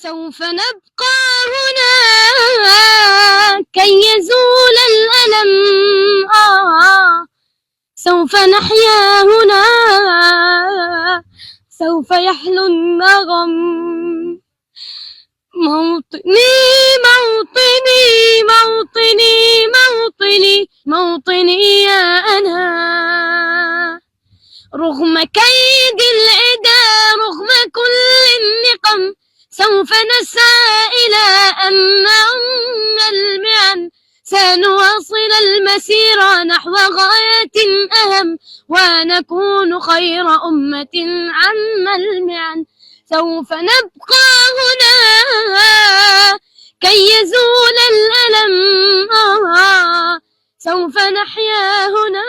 سوف نبقى هنا كي يزول الألم سوف نحيا هنا سوف يحلو النغم موطني موطني موطني موطني موطني يا أنا رغم كيد العدا رغم كل النقم سوف نسعى إلى أن نعم المعن سنواصل المسير نحو غاية أهم ونكون خير أمة عم المعن سوف نبقى هنا كي يزول الألم سوف نحيا هنا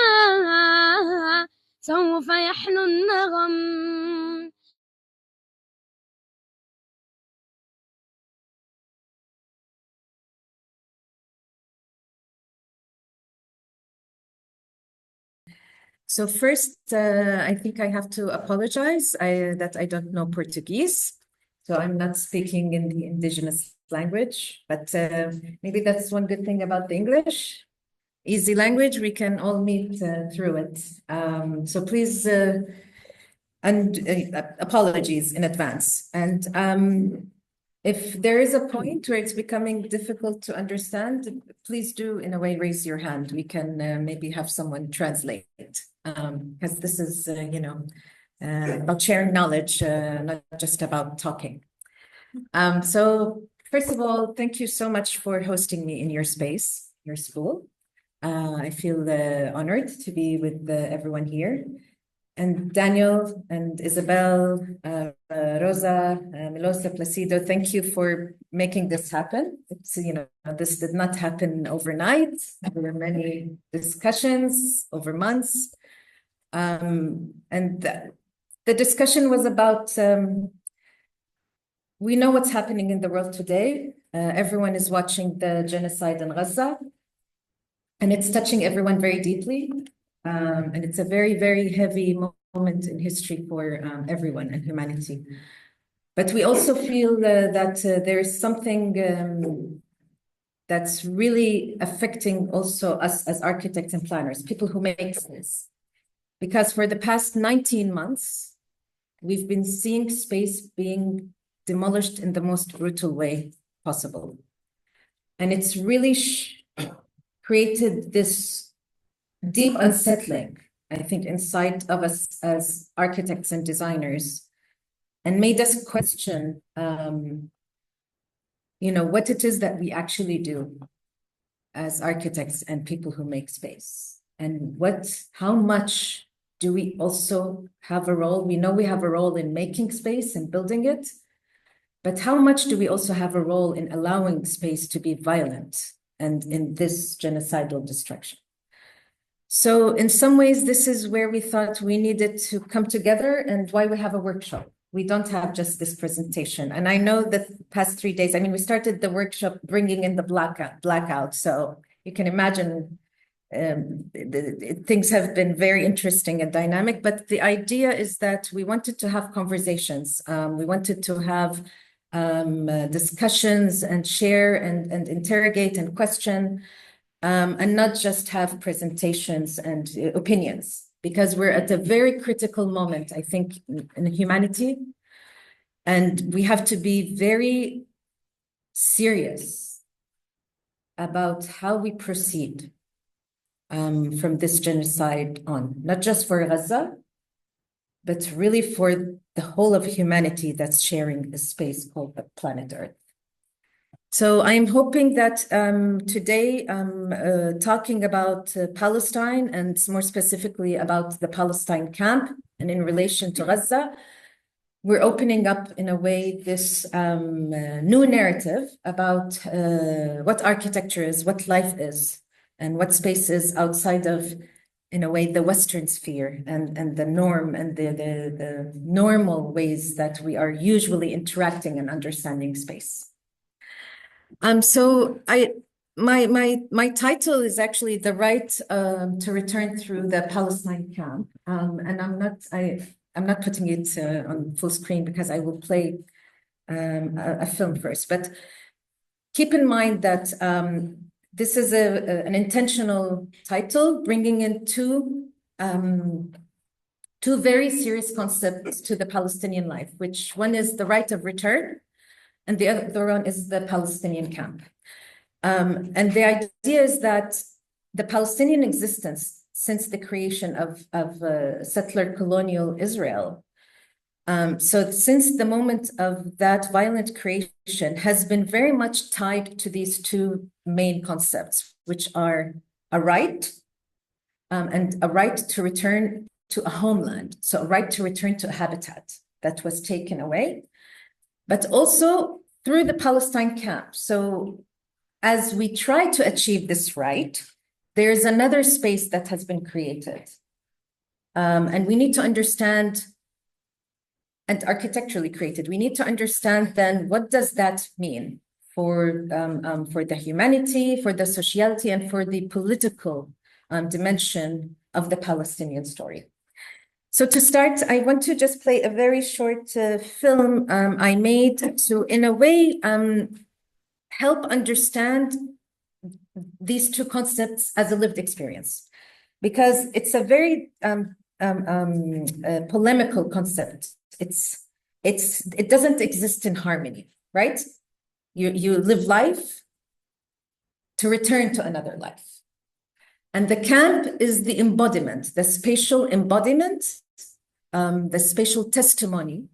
سوف يحلو النغم. So first, I think I have to apologize that I don't know Portuguese. So I'm not speaking in the indigenous language, but maybe that's one good thing about the English. Easy language, we can all meet through it. So please, apologies in advance. And if there is a point where it's becoming difficult to understand, please do in a way raise your hand. We can maybe have someone translate, because this is, about sharing knowledge, not just about talking. So first of all, thank you so much for hosting me in your space, your school. I feel honored to be with everyone here. And Daniel and Isabel, Rosa, Milosa, Placido, thank you for making this happen. It's, this did not happen overnight. There were many discussions over months. And the discussion was about, we know what's happening in the world today. Everyone is watching the genocide in Gaza, and it's touching everyone very deeply. And it's a very, very heavy moment in history for everyone and humanity. But we also feel that there's something that's really affecting also us as architects and planners, people who make this. Because for the past 19 months, we've been seeing space being demolished in the most brutal way possible. And it's really created this deep unsettling, I think, inside of us as architects and designers, and made us question, what it is that we actually do as architects and people who make space, and how much do we also have a role? We know we have a role in making space and building it, but how much do we also have a role in allowing space to be violent and in this genocidal destruction? So in some ways, this is where we thought we needed to come together and why we have a workshop. We don't have just this presentation. And I know that the past 3 days, we started the workshop bringing in the blackout. So you can imagine things have been very interesting and dynamic, but the idea is that we wanted to have conversations. We wanted to have discussions and share and interrogate and question, and not just have presentations and opinions, because we're at a very critical moment, I think, in humanity. And we have to be very serious about how we proceed from this genocide on, not just for Gaza, but really for the whole of humanity that's sharing a space called the planet Earth. So I'm hoping that today I'm talking about Palestine, and more specifically about the Palestine camp, and in relation to Gaza, we're opening up in a way this new narrative about what architecture is, what life is, and what space is outside of, in a way, the Western sphere and the norm and the normal ways that we are usually interacting and understanding space. So my title is actually The Right to Return Through the Palestine Camp, and I'm not putting it on full screen because I will play a film first. But keep in mind that this is an intentional title, bringing in two very serious concepts to the Palestinian life, which one is the right of return, and the other one is the Palestinian camp. And the idea is that the Palestinian existence since the creation of settler colonial Israel, so since the moment of that violent creation, has been very much tied to these two main concepts, which are a right and a right to return to a homeland, so a right to return to a habitat that was taken away, but also through the Palestine camp. So as we try to achieve this right, there's another space that has been created. And we need to understand, and architecturally created, we need to understand then what does that mean for the humanity, for the sociality, and for the political dimension of the Palestinian story. So to start, I want to just play a very short film I made to, in a way, help understand these two concepts as a lived experience, because it's a very polemical concept. It doesn't exist in harmony, right? You live life to return to another life. And the camp is the embodiment, the spatial embodiment, the spatial testimony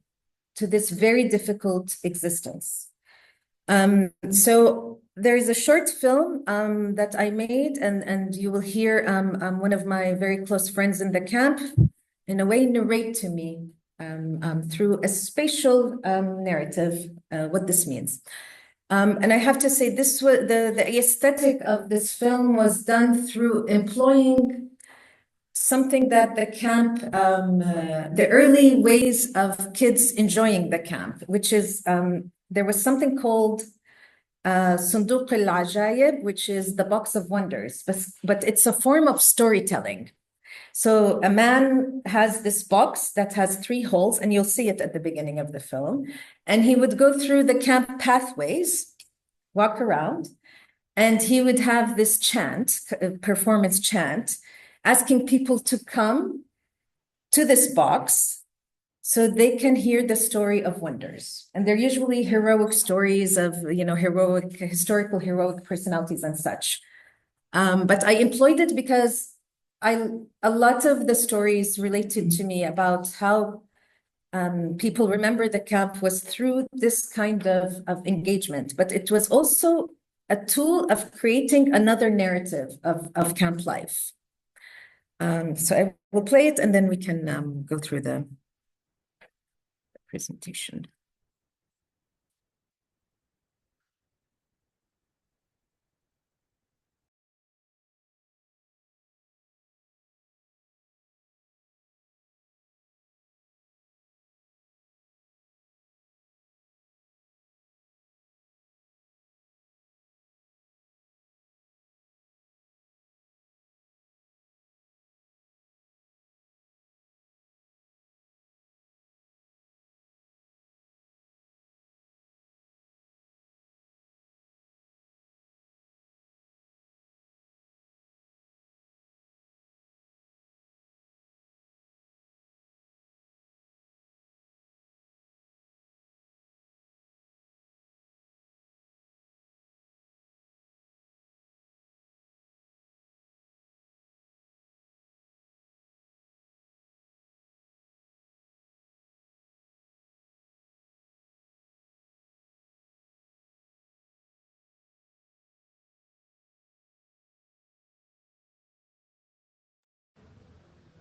to this very difficult existence. So there is a short film that I made, and you will hear one of my very close friends in the camp, in a way, narrate to me through a spatial narrative what this means. And I have to say, this was the aesthetic of this film was done through employing something that the camp, the early ways of kids enjoying the camp, which is there was something called صندوق العجائب, which is the box of wonders, but it's a form of storytelling. So a man has this box that has 3 holes, and you'll see it at the beginning of the film. And he would go through the camp pathways, walk around, and he would have this chant, performance chant, asking people to come to this box so they can hear the story of wonders. And they're usually heroic stories of, historical heroic personalities and such. But I employed it because a lot of the stories related to me about how people remember the camp was through this kind of engagement, but it was also a tool of creating another narrative of camp life. So I will play it, and then we can go through the presentation.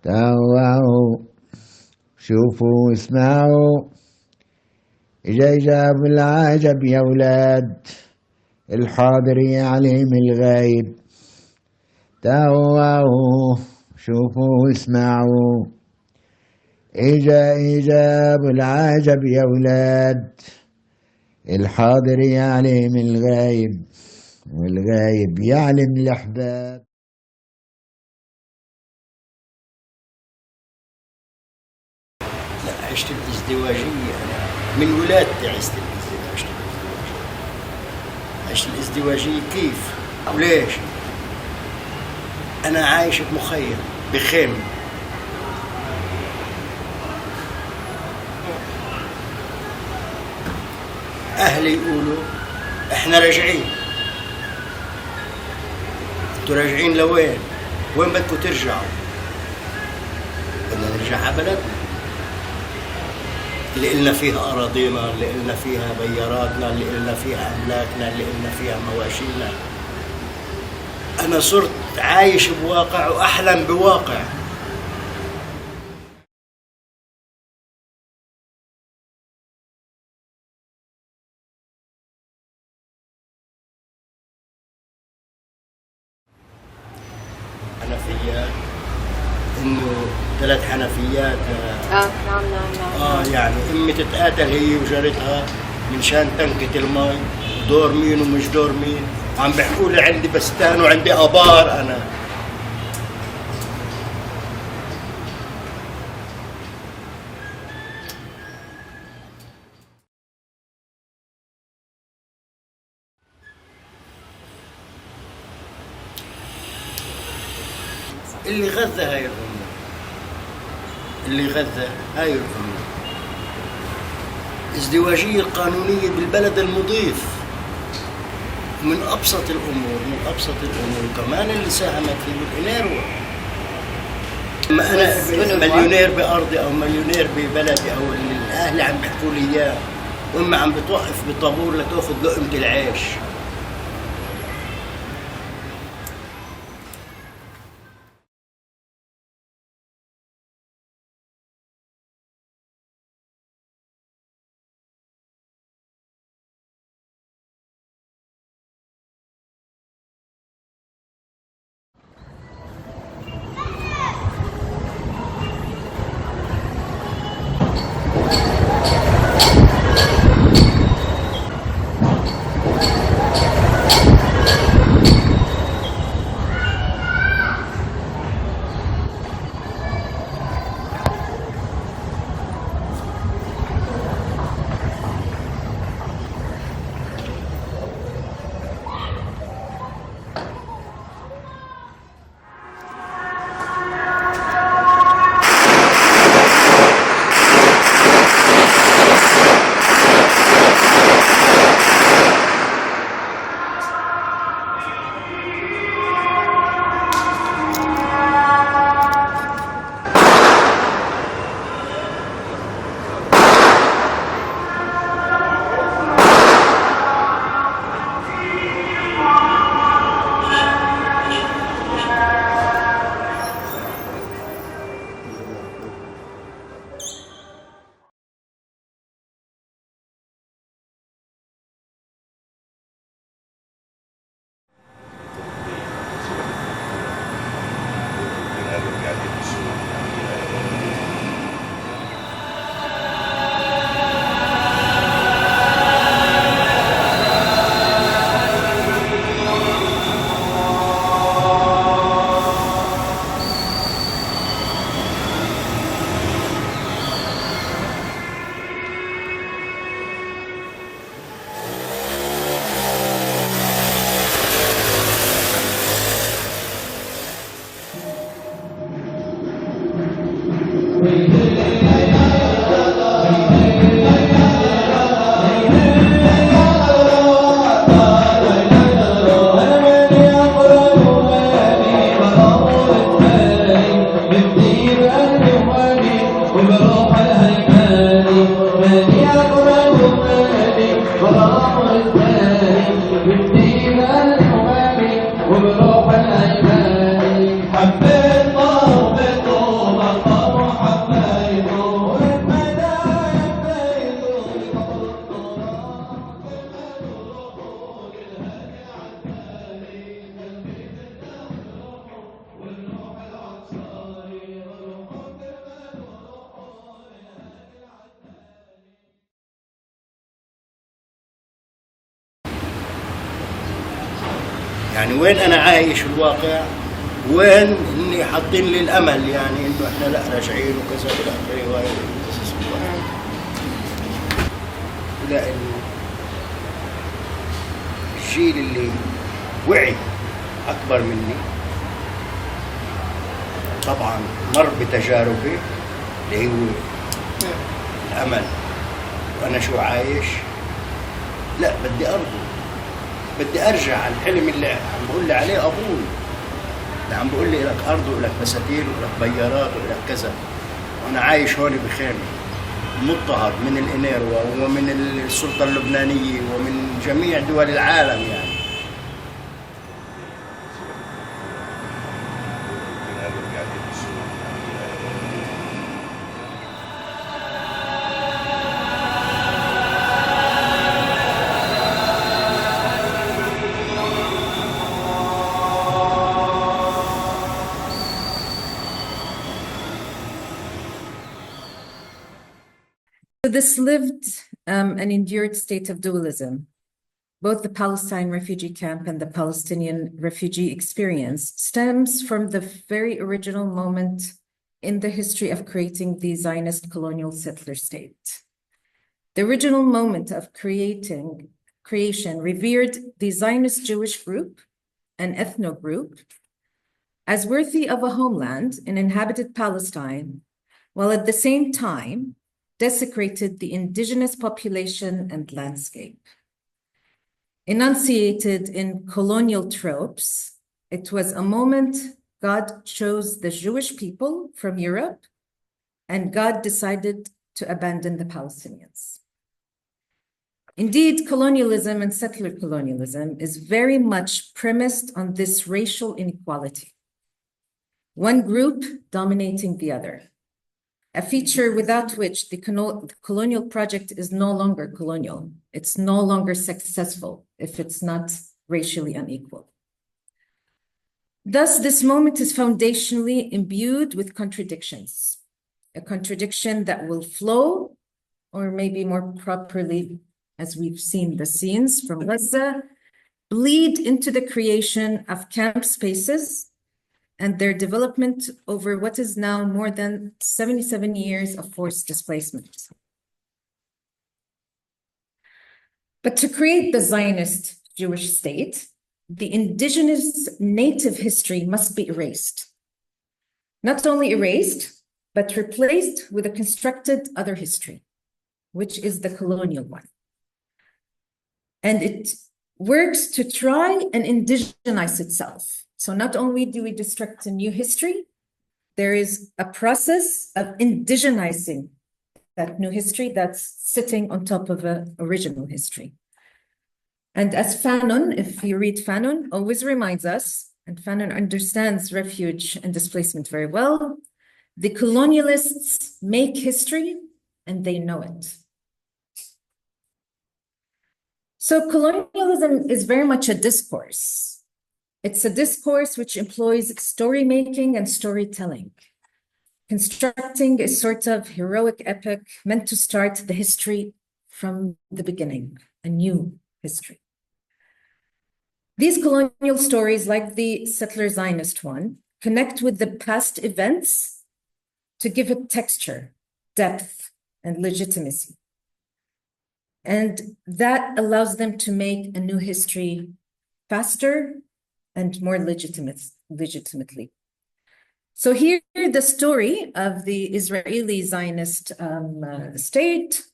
تعالوا شوفوا اسمعوا إجاب العجب يا ولاد الحاضر يعلم الغايب. تعالوا شوفوا اسمعوا إجاب العجب يا ولاد الحاضر يعلم الغايب والغايب يعلم الأحباب. عشت الازدواجية أنا من ولادتي عشت الازدواجية. عيش الازدواجية كيف وليش؟ أنا عايش بمخيم بخيمة، أهلي يقولوا إحنا راجعين. أنتوا راجعين لوين؟ وين بدكم ترجعوا؟ بدنا نرجع على بلدنا اللي إلنا فيها أراضينا، اللي إلنا فيها بياراتنا، اللي إلنا فيها أملاكنا، اللي إلنا فيها مواشينا. أنا صرت عايش بواقع وأحلم بواقع. حنفيات، إنه 3 حنفيات. نعم. يعني أمي تتقاتل هي وجارتها من شان تنكة المي، دور مين ومش دور مين، وعم بيحكوا لي عندي بستان وعندي آبار. أنا اللي غذى هاي الأمة، اللي غذى هاي الأمة ازدواجية القانونية بالبلد المضيف. من أبسط الأمور، من أبسط الأمور كمان اللي ساهمت فيه الإنيروا. لما أنا مليونير بأرضي أو مليونير ببلدي أو اللي أهلي عم بيحكوا لي إياه، وأمي عم بتوقف بالطابور لتأخذ لقمة العيش. يعني وين أنا عايش الواقع، وين إني حاطين لي الأمل يعني إنه إحنا لا راجعين وكذا إلى آخره. وهي القصص كلها. لا الجيل اللي وعي أكبر مني طبعا مر بتجاربي اللي هو الأمل، وأنا شو عايش، لا بدي أرضه، بدي أرجع على الحلم اللي عم بقول لي عليه أبوي، اللي عم بقول لي لك أرض ولك بساتين ولك بيارات ولك كذا، وأنا عايش هون بخيمة مضطهد من الإنيروا ومن السلطة اللبنانية ومن جميع دول العالم يعني. This lived and endured state of dualism, both the Palestine refugee camp and the Palestinian refugee experience, stems from the very original moment in the history of creating the Zionist colonial settler state. The original moment of creation revered the Zionist Jewish group, an ethno group, as worthy of a homeland in inhabited Palestine, while at the same time desecrated the indigenous population and landscape. Enunciated in colonial tropes, it was a moment God chose the Jewish people from Europe, and God decided to abandon the Palestinians. Indeed, colonialism and settler colonialism is very much premised on this racial inequality, one group dominating the other, a feature without which the colonial project is no longer colonial. It's no longer successful if it's not racially unequal. Thus, this moment is foundationally imbued with contradictions, a contradiction that will flow, or maybe more properly, as we've seen the scenes from Gaza, bleed into the creation of camp spaces and their development over what is now more than 77 years of forced displacement. But to create the Zionist Jewish state, the indigenous native history must be erased. Not only erased, but replaced with a constructed other history, which is the colonial one. And it works to try and indigenize itself. So not only do we destruct a new history, there is a process of indigenizing that new history that's sitting on top of an original history. And as Fanon, if you read Fanon, always reminds us, and Fanon understands refuge and displacement very well, the colonialists make history and they know it. So colonialism is very much a discourse. It's a discourse which employs story making and storytelling, constructing a sort of heroic epic meant to start the history from the beginning, a new history. These colonial stories, like the settler Zionist one, connect with the past events to give it texture, depth, and legitimacy. And that allows them to make a new history faster and more legitimately. So here, the story of the Israeli Zionist state.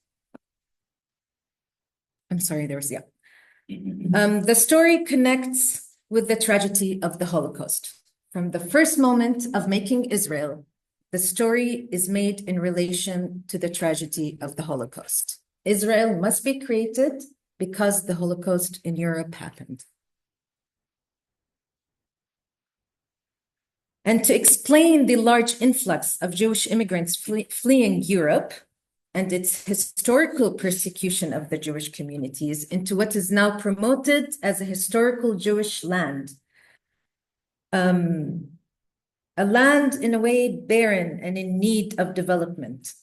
I'm sorry, the story connects with the tragedy of the Holocaust. From the first moment of making Israel, the story is made in relation to the tragedy of the Holocaust. Israel must be created because the Holocaust in Europe happened. And to explain the large influx of Jewish immigrants fleeing Europe and its historical persecution of the Jewish communities into what is now promoted as a historical Jewish land, a land in a way barren and in need of development.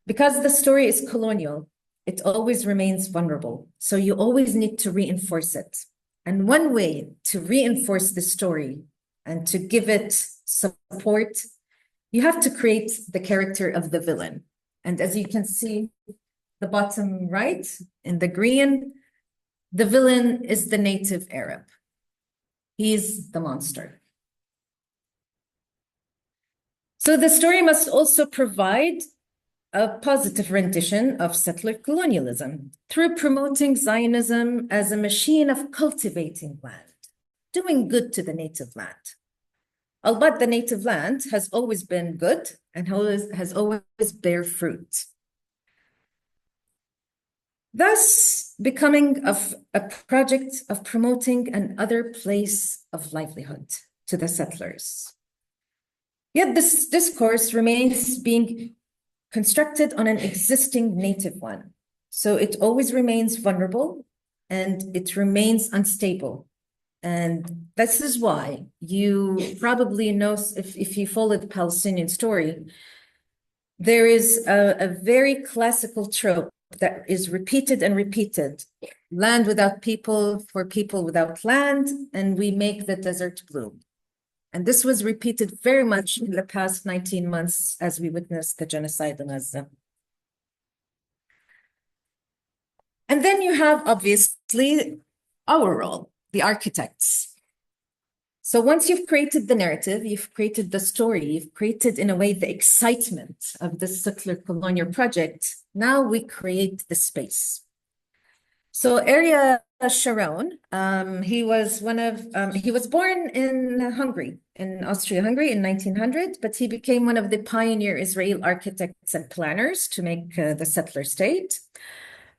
Because the story is colonial, it always remains vulnerable. So you always need to reinforce it. And one way to reinforce the story and to give it support, you have to create the character of the villain. And as you can see, the bottom right in the green, the villain is the native Arab. He's the monster. So the story must also provide a positive rendition of settler colonialism through promoting Zionism as a machine of cultivating land, doing good to the native land. Albeit the native land has always been good and has always bear fruit. Thus becoming a project of promoting another place of livelihood to the settlers. Yet this discourse remains being constructed on an existing native one. So it always remains vulnerable and it remains unstable. And this is why you probably know, if you follow the Palestinian story, there is a very classical trope that is repeated and repeated. Land without people for people without land, and we make the desert bloom. And this was repeated very much in the past 19 months as we witnessed the genocide in Gaza. And then you have, obviously, our role, the architects. So once you've created the narrative, you've created the story, you've created, in a way, the excitement of the settler colonial project, now we create the space. So Ariel Sharon, he was born in Hungary, in Austria-Hungary in 1900, but he became one of the pioneer Israeli architects and planners to make the settler state.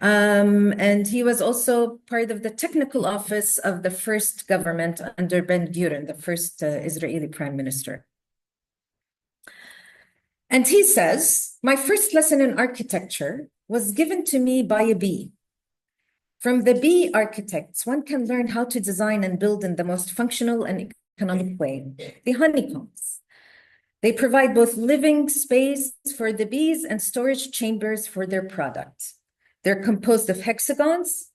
And he was also part of the technical office of the first government under Ben-Gurion, the first Israeli prime minister. And he says, my first lesson in architecture was given to me by a bee. From the bee architects, one can learn how to design and build in the most functional and economic way, the honeycombs. They provide both living space for the bees and storage chambers for their product. They're composed of hexagons.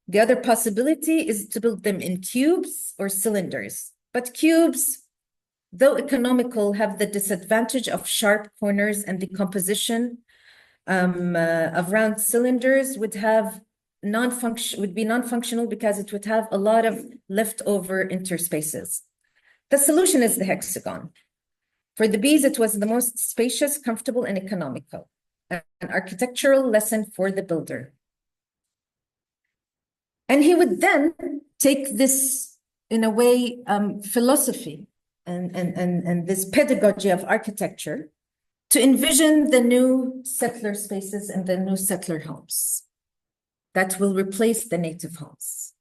The other possibility is to build them in cubes or cylinders. But cubes, though economical, have the disadvantage of sharp corners, and the composition of round cylinders would be non-functional because it would have a lot of leftover interspaces. The solution is the hexagon. For the bees, it was the most spacious, comfortable, and economical. An architectural lesson for the builder. And he would then take this, in a way, philosophy and this pedagogy of architecture to envision the new settler spaces and the new settler homes that will replace the native homes.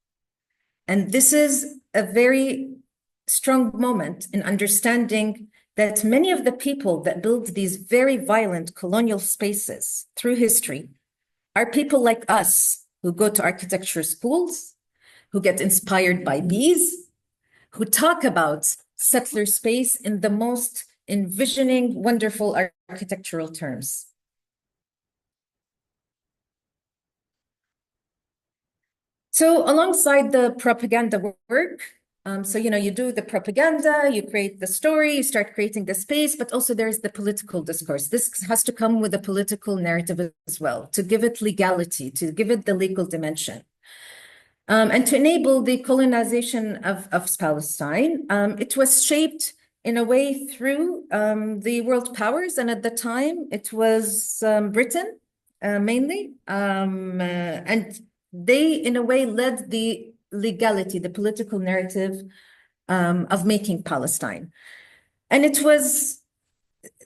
And this is a very strong moment in understanding that many of the people that build these very violent colonial spaces through history are people like us who go to architecture schools, who get inspired by bees, who talk about settler space in the most envisioning, wonderful architectural terms. So alongside the propaganda work, you do the propaganda, you create the story, you start creating the space, but also there's the political discourse. This has to come with a political narrative as well, to give it legality, to give it the legal dimension. And to enable the colonization of Palestine. It was shaped in a way through the world powers, and at the time it was Britain mainly, and they in a way led the legality, the political narrative of making Palestine. And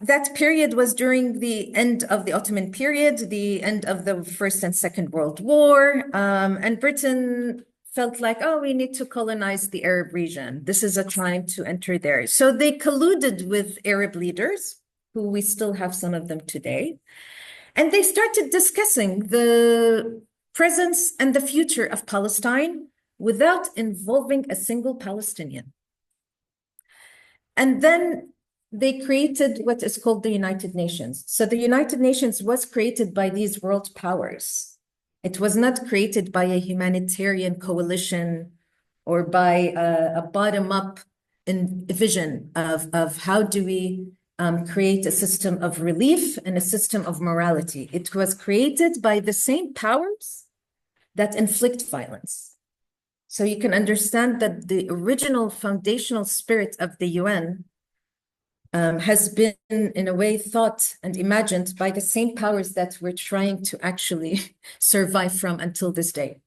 that period was during the end of the Ottoman period, the end of the First and Second World War, and Britain felt like, oh, we need to colonize the Arab region. This is a time to enter there. So they colluded with Arab leaders, who we still have some of them today, and they started discussing the presence and the future of Palestine without involving a single Palestinian. And then they created what is called the United Nations. So the United Nations was created by these world powers. It was not created by a humanitarian coalition or by a bottom-up vision of how do we create a system of relief and a system of morality. It was created by the same powers that inflict violence. So you can understand that the original foundational spirit of the UN has been, in a way, thought and imagined by the same powers that we're trying to actually survive from until this day.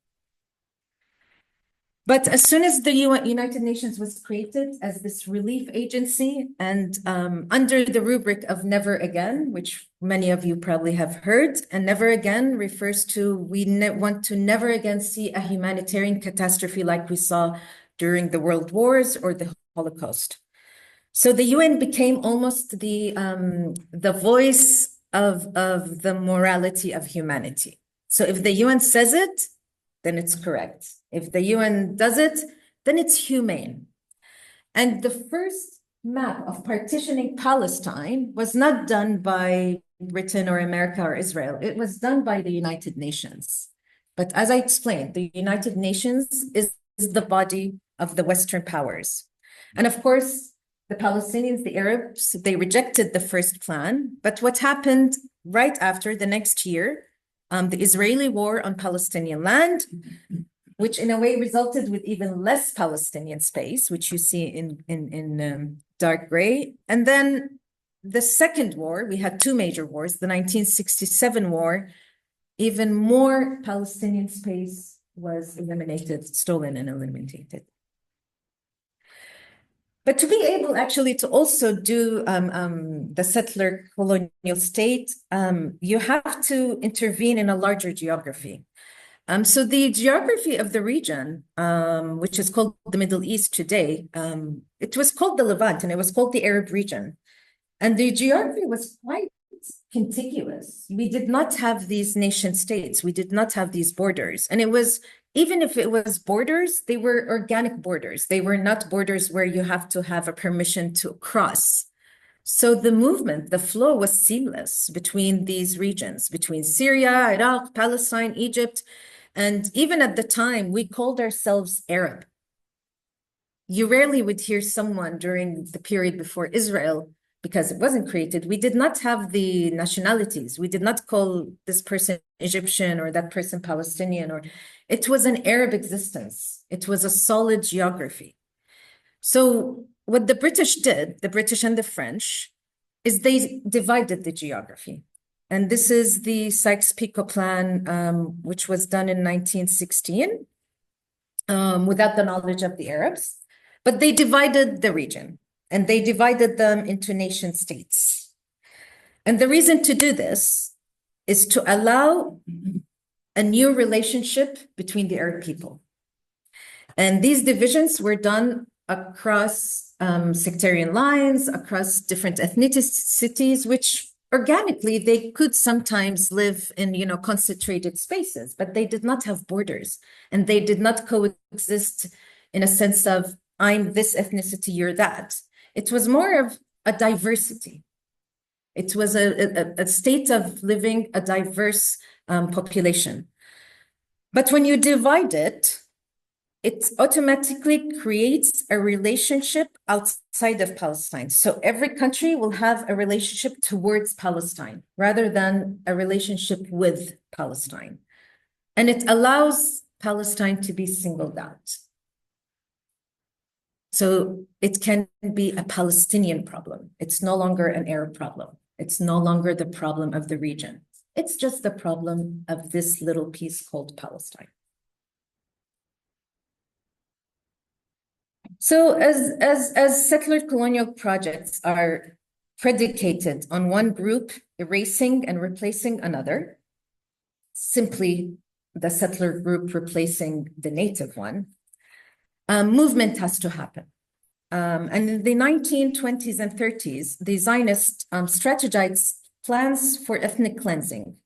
But as soon as the United Nations was created as this relief agency and under the rubric of never again, which many of you probably have heard, and never again refers to we want to never again see a humanitarian catastrophe like we saw during the World Wars or the Holocaust. So the UN became almost the voice of the morality of humanity. So if the UN says it, then it's correct. If the UN does it, then it's humane. And the first map of partitioning Palestine was not done by Britain or America or Israel. It was done by the United Nations. But as I explained, the United Nations is the body of the Western powers. And of course, the Palestinians, the Arabs, they rejected the first plan. But what happened right after, the next year, the Israeli war on Palestinian land, which in a way resulted with even less Palestinian space, which you see in dark gray. And then the second war, we had two major wars, the 1967 war, even more Palestinian space was eliminated, stolen and eliminated. But to be able actually to also do the settler colonial state, you have to intervene in a larger geography. So the geography of the region, which is called the Middle East today, it was called the Levant and it was called the Arab region. And the geography was quite contiguous. We did not have these nation states. We did not have these borders. And it was, even if it was borders, they were organic borders. They were not borders where you have to have a permission to cross. So the movement, the flow was seamless between these regions, between Syria, Iraq, Palestine, Egypt. And even at the time, we called ourselves Arab. You rarely would hear someone during the period before Israel, because it wasn't created, we did not have the nationalities. We did not call this person Egyptian or that person Palestinian, or it was an Arab existence. It was a solid geography. So what the British did, the British and the French, is they divided the geography. And this is the Sykes-Picot Plan, which was done in 1916 without the knowledge of the Arabs. But they divided the region and they divided them into nation states. And the reason to do this is to allow a new relationship between the Arab people. And these divisions were done across sectarian lines, across different ethnicities, which organically they could sometimes live in, concentrated spaces, but they did not have borders and they did not coexist in a sense of I'm this ethnicity, you're that. It was more of a diversity. It was a state of living a diverse population. But when you divide it, it automatically creates a relationship outside of Palestine. So every country will have a relationship towards Palestine rather than a relationship with Palestine. And it allows Palestine to be singled out. So it can be a Palestinian problem. It's no longer an Arab problem. It's no longer the problem of the region. It's just the problem of this little piece called Palestine. So as settler colonial projects are predicated on one group erasing and replacing another, simply the settler group replacing the native one, movement has to happen. And in the 1920s and 30s, the Zionists strategized plans for ethnic cleansing,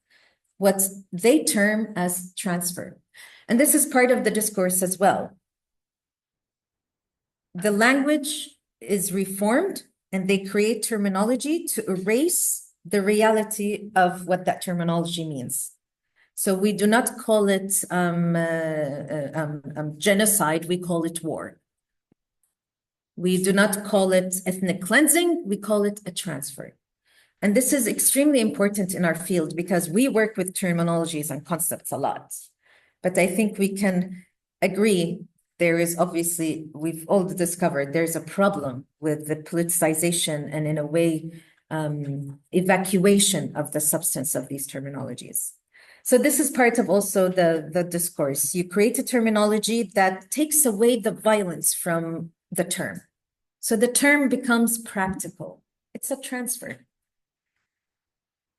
what they term as transfer. And this is part of the discourse as well. The language is reformed and they create terminology to erase the reality of what that terminology means. So we do not call it genocide, we call it war. We do not call it ethnic cleansing, we call it a transfer. And this is extremely important in our field because we work with terminologies and concepts a lot. But I think we can agree there is obviously, we've all discovered there's a problem with the politicization and in a way, evacuation of the substance of these terminologies. So this is part of also the discourse. You create a terminology that takes away the violence from the term. So the term becomes practical. It's a transfer.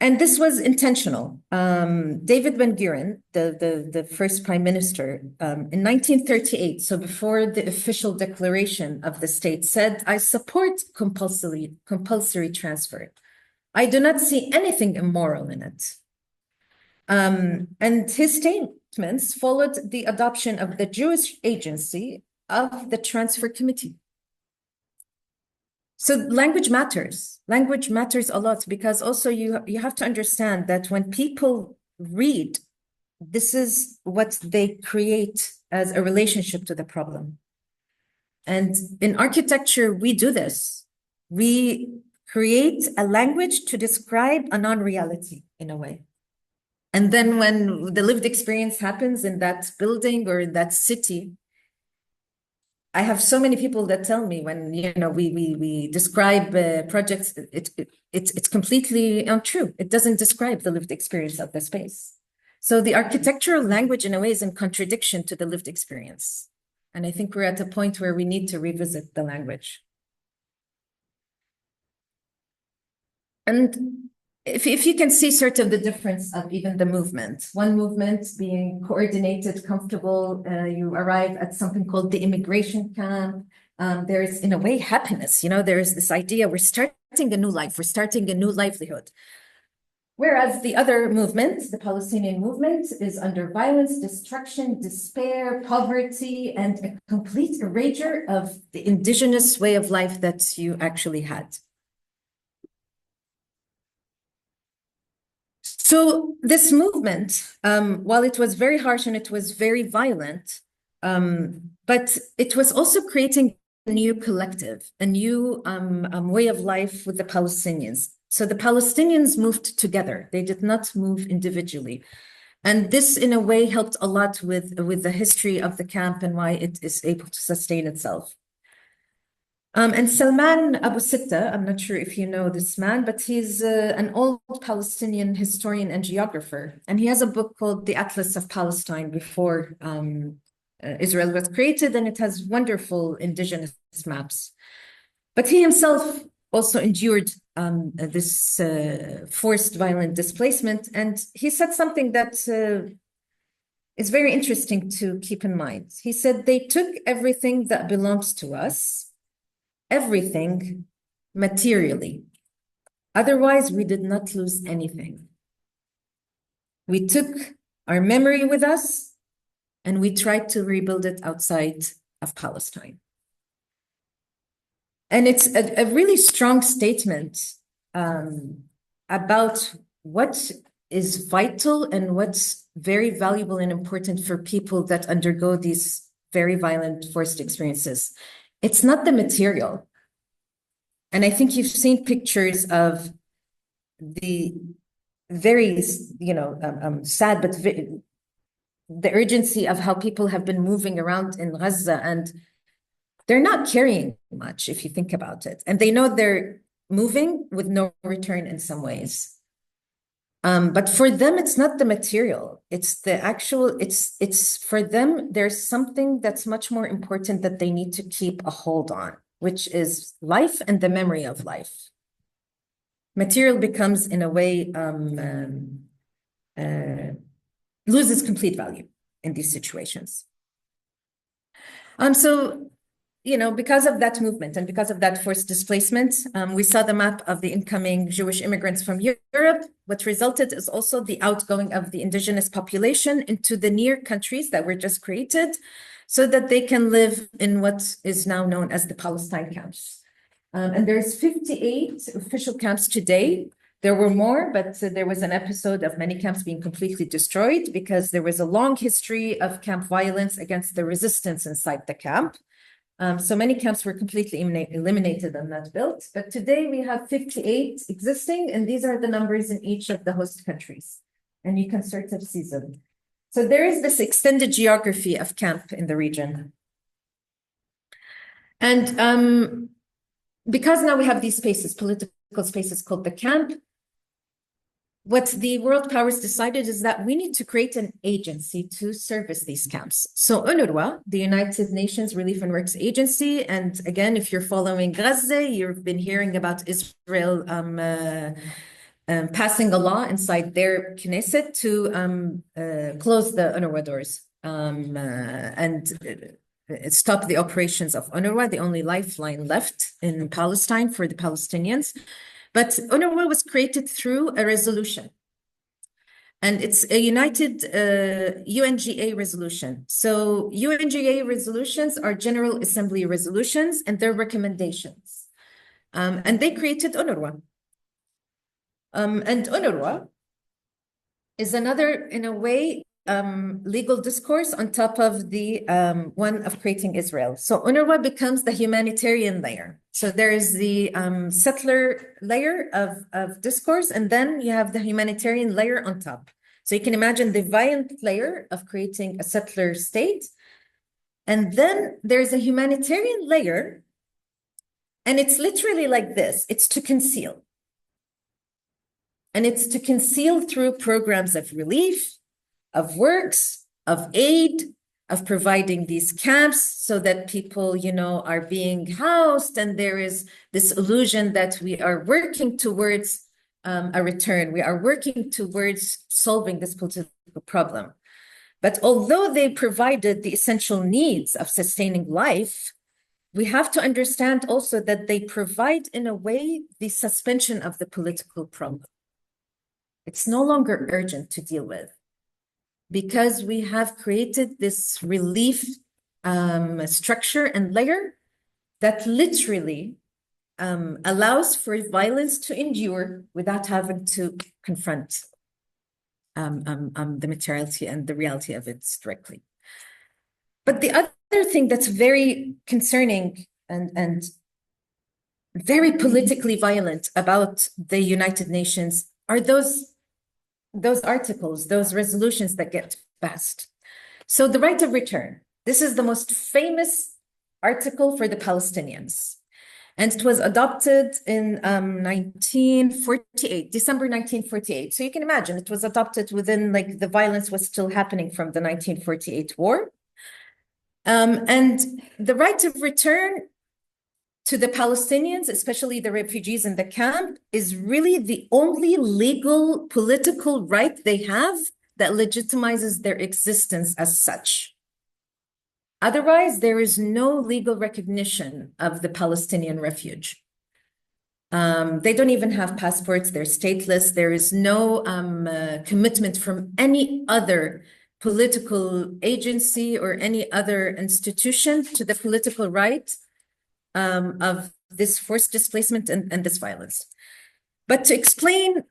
And this was intentional. David Ben-Gurion, the first prime minister, in 1938, so before the official declaration of the state, said, I support compulsory transfer. I do not see anything immoral in it. And his statements followed the adoption of the Jewish agency of the transfer committee. So language matters. Language matters a lot because also you have to understand that when people read, this is what they create as a relationship to the problem. And in architecture, we do this. We create a language to describe a non-reality in a way. And then when the lived experience happens in that building or in that city, I have so many people that tell me when we describe projects, it's completely untrue. It doesn't describe the lived experience of the space. So the architectural language in a way is in contradiction to the lived experience. And I think we're at a point where we need to revisit the language. And if you can see sort of the difference of even the movement, one movement being coordinated, comfortable, you arrive at something called the immigration camp. There's in a way happiness, there's this idea we're starting a new life, we're starting a new livelihood. Whereas the other movement, the Palestinian movement, is under violence, destruction, despair, poverty, and a complete erasure of the indigenous way of life that you actually had. So this movement, while it was very harsh and it was very violent, but it was also creating a new collective, a new way of life with the Palestinians. So the Palestinians moved together. They did not move individually. And this, in a way, helped a lot with the history of the camp and why it is able to sustain itself. And Salman Abu Sitta, I'm not sure if you know this man, but he's an old Palestinian historian and geographer. And he has a book called The Atlas of Palestine before Israel was created, and it has wonderful indigenous maps. But he himself also endured this forced violent displacement. And he said something that is very interesting to keep in mind. He said, they took everything that belongs to us, everything materially. Otherwise, we did not lose anything. We took our memory with us and we tried to rebuild it outside of Palestine. And it's a really strong statement about what is vital and what's very valuable and important for people that undergo these very violent forced experiences. It's not the material. And I think you've seen pictures of the very, sad, but the urgency of how people have been moving around in Gaza, and they're not carrying much if you think about it. And they know they're moving with no return in some ways. But for them, it's not the material. It's the actual, it's for them, there's something that's much more important that they need to keep a hold on, which is life and the memory of life. Material becomes, in a way, loses complete value in these situations. Because of that movement and because of that forced displacement, we saw the map of the incoming Jewish immigrants from Europe. What resulted is also the outgoing of the indigenous population into the near countries that were just created so that they can live in what is now known as the Palestine camps. And there's 58 official camps today. There were more, but there was an episode of many camps being completely destroyed because there was a long history of camp violence against the resistance inside the camp. So many camps were completely eliminated and not built. But today we have 58 existing, and these are the numbers in each of the host countries. And you can sort of see them. So there is this extended geography of camp in the region. And because now we have these spaces, political spaces called the camp, what the world powers decided is that we need to create an agency to service these camps. So UNRWA, the United Nations Relief and Works Agency, and again, if you're following Gaza, you've been hearing about Israel passing a law inside their Knesset to close the UNRWA doors and stop the operations of UNRWA, the only lifeline left in Palestine for the Palestinians. But UNRWA was created through a resolution. And it's a united UNGA resolution. So UNGA resolutions are General Assembly resolutions and their recommendations. And they created UNRWA. And UNRWA is another, in a way, legal discourse on top of the one of creating Israel. So UNRWA becomes the humanitarian layer. So there is the settler layer of discourse, and then you have the humanitarian layer on top. So you can imagine the violent layer of creating a settler state. And then there's a humanitarian layer, and it's literally like this. It's to conceal. And it's to conceal through programs of relief, of works, of aid, of providing these camps so that people, you know, are being housed, and there is this illusion that we are working towards a return. We are working towards solving this political problem. But although they provided the essential needs of sustaining life, we have to understand also that they provide, in a way, the suspension of the political problem. It's no longer urgent to deal with, because we have created this relief structure and layer that literally allows for violence to endure without having to confront the materiality and the reality of it directly. But the other thing that's very concerning and very politically violent about the United Nations are those articles, those resolutions that get passed. So the right of return, this is the most famous article for the Palestinians. And it was adopted in 1948, December 1948. So you can imagine it was adopted within, like, the violence was still happening from the 1948 war. And the right of return to the Palestinians, especially the refugees in the camp, is really the only legal political right they have that legitimizes their existence as such. Otherwise, there is no legal recognition of the Palestinian refuge. They don't even have passports, they're stateless. There is no commitment from any other political agency or any other institution to the political right of this forced displacement and this violence. But to explain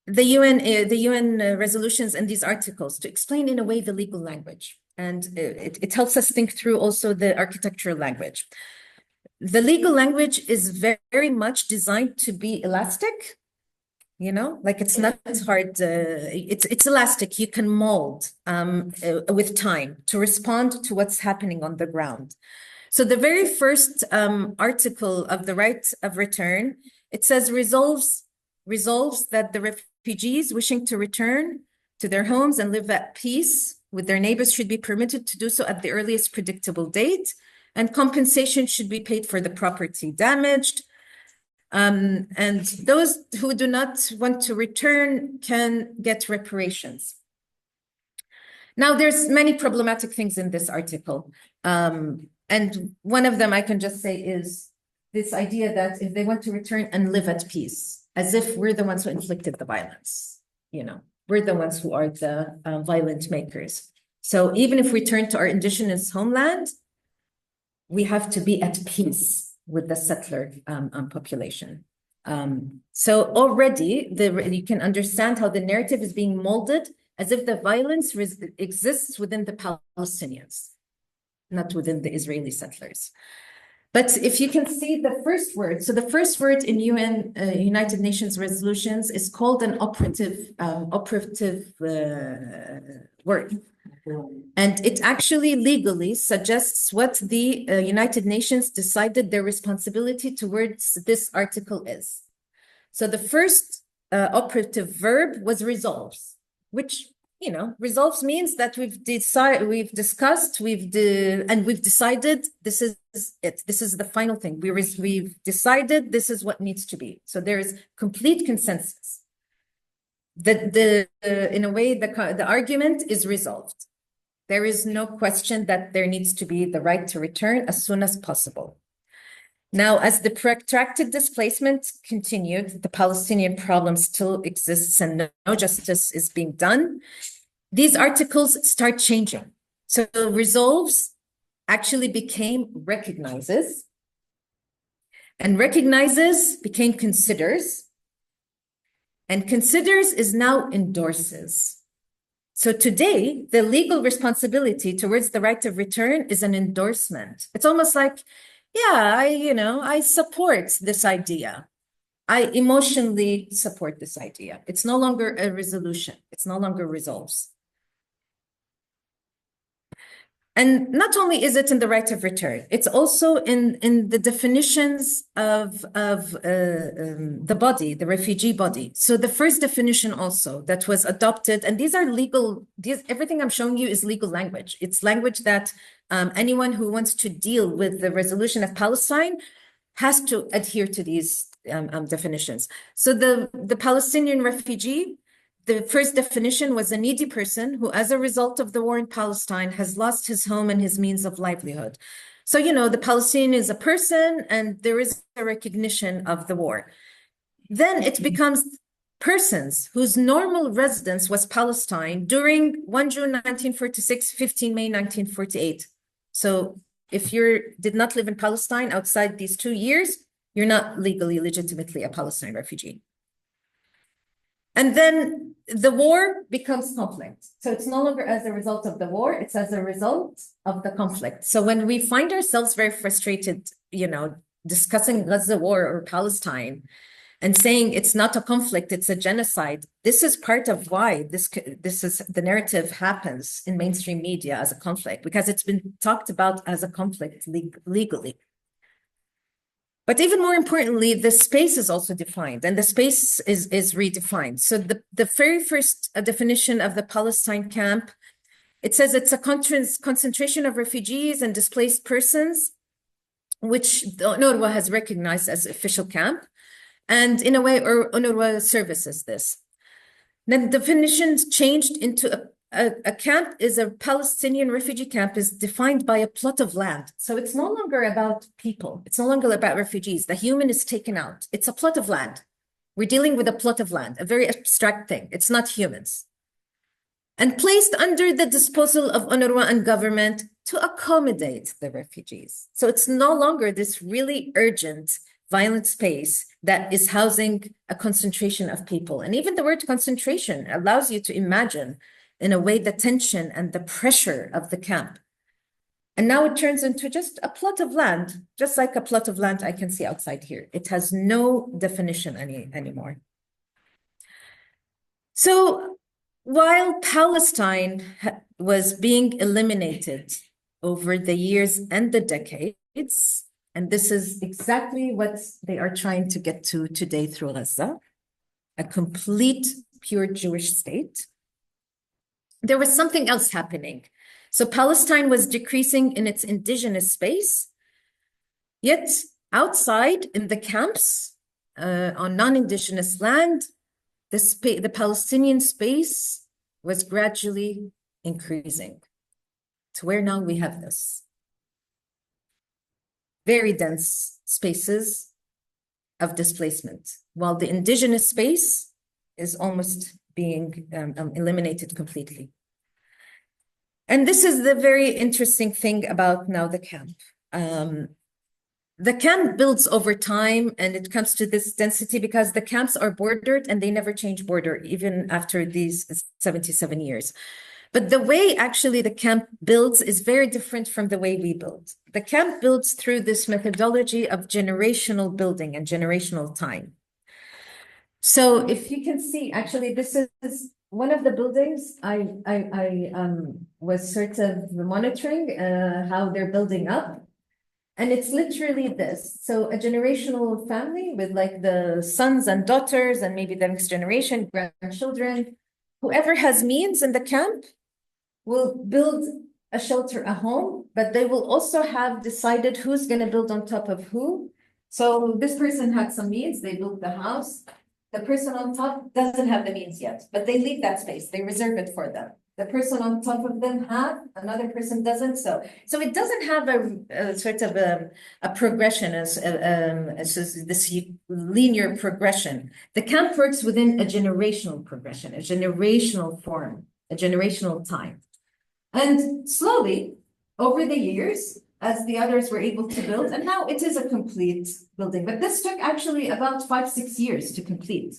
the UN resolutions and these articles, to explain in a way the legal language, and it helps us think through also the architectural language. The legal language is very much designed to be elastic, you know, like it's not hard, it's elastic, you can mold with time to respond to what's happening on the ground. So the very first article of the right of return, it says resolves that the refugees wishing to return to their homes and live at peace with their neighbors should be permitted to do so at the earliest predictable date, and compensation should be paid for the property damaged. And those who do not want to return can get reparations. Now, there's many problematic things in this article. And one of them I can just say is this idea that if they want to return and live at peace, as if we're the ones who inflicted the violence, you know, we're the ones who are the violent makers. So even if we turn to our indigenous homeland, we have to be at peace with the settler population. So already you can understand how the narrative is being molded as if the violence exists within the Palestinians, not within the Israeli settlers. But if you can see the first word, so the first word in United Nations resolutions is called an operative word. And it actually legally suggests what the United Nations decided their responsibility towards this article is. So the first operative verb was resolves, which, you know, resolves means that we've decided, we've discussed, and we've decided this is it. This is the final thing. We've decided this is what needs to be. So there is complete consensus. In a way, the argument is resolved. There is no question that there needs to be the right to return as soon as possible. Now, as the protracted displacement continued, the Palestinian problem still exists and no justice is being done. These articles start changing. So resolves actually became recognizes, and recognizes became considers, and considers is now endorses. So today, the legal responsibility towards the right of return is an endorsement. It's almost like, yeah, I support this idea. I emotionally support this idea. It's no longer a resolution. It's no longer resolves. And not only is it in the right of return, it's also in the definitions of the body, the refugee body. So the first definition also that was adopted, and these are legal, everything I'm showing you is legal language. It's language that anyone who wants to deal with the resolution of Palestine has to adhere to these definitions. So the Palestinian refugee, the first definition was a needy person who, as a result of the war in Palestine, has lost his home and his means of livelihood. So, you know, the Palestinian is a person and there is a recognition of the war. Then it becomes persons whose normal residence was Palestine during 1 June 1946, 15 May 1948. So if you did not live in Palestine outside these 2 years, you're not legally, legitimately a Palestinian refugee. And then the war becomes conflict. So it's no longer as a result of the war, it's as a result of the conflict. So when we find ourselves very frustrated, you know, discussing Gaza war or Palestine and saying it's not a conflict, it's a genocide, this is part of why this is the narrative happens in mainstream media as a conflict, because it's been talked about as a conflict legally. But even more importantly, the space is also defined and the space is redefined. So the very first definition of the Palestine camp, it says it's a concentration of refugees and displaced persons, which UNRWA has recognized as official camp. And in a way, UNRWA services this. Then definitions changed into a camp is a Palestinian refugee camp is defined by a plot of land. So it's no longer about people. It's no longer about refugees. The human is taken out. It's a plot of land. We're dealing with a plot of land, a very abstract thing. It's not humans. And placed under the disposal of UNRWA and government to accommodate the refugees. So it's no longer this really urgent, violent space that is housing a concentration of people. And even the word concentration allows you to imagine in a way the tension and the pressure of the camp. And now it turns into just a plot of land, just like a plot of land I can see outside here. It has no definition anymore. So while Palestine was being eliminated over the years and the decades, and this is exactly what they are trying to get to today through Gaza, a complete pure Jewish state, there was something else happening. So Palestine was decreasing in its indigenous space, yet outside in the camps on non-indigenous land, the Palestinian space was gradually increasing to where now we have this very dense spaces of displacement, while the indigenous space is almost being eliminated completely. And this is the very interesting thing about now the camp. The camp builds over time and it comes to this density because the camps are bordered and they never change border even after these 77 years. But the way actually the camp builds is very different from the way we build. The camp builds through this methodology of generational building and generational time. So if you can see, actually, this is one of the buildings, I was sort of monitoring how they're building up. And it's literally this. So a generational family with like the sons and daughters and maybe the next generation, grandchildren, whoever has means in the camp will build a shelter, a home, but they will also have decided who's going to build on top of who. So this person had some means, they built the house. The person on top doesn't have the means yet, but they leave that space, they reserve it for them. The person on top of them have, another person doesn't. So it doesn't have a sort of a progression as this linear progression. The camp works within a generational progression, a generational form, a generational time. And slowly, over the years, as the others were able to build, and now it is a complete building, but this took actually about 5-6 years to complete.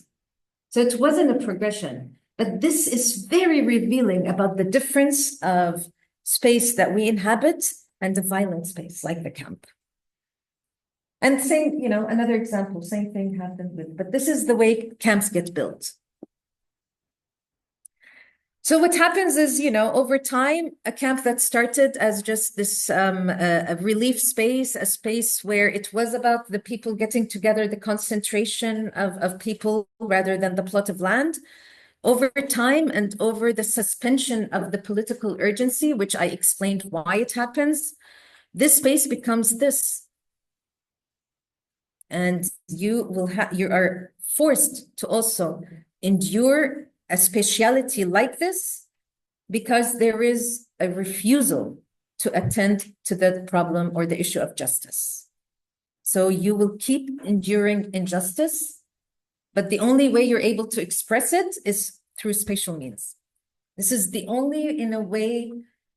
So it wasn't a progression. But this is very revealing about the difference of space that we inhabit and the violent space like the camp. And same, you know, another example, same thing happened with, but this is the way camps get built. So what happens is, you know, over time, a camp that started as just this a relief space, a space where it was about the people getting together, the concentration of people rather than the plot of land. Over time and over the suspension of the political urgency, which I explained why it happens, this space becomes this. And you are forced to also endure a speciality like this because there is a refusal to attend to the problem or the issue of justice. So you will keep enduring injustice, but the only way you're able to express it is through spatial means. This is the only, in a way,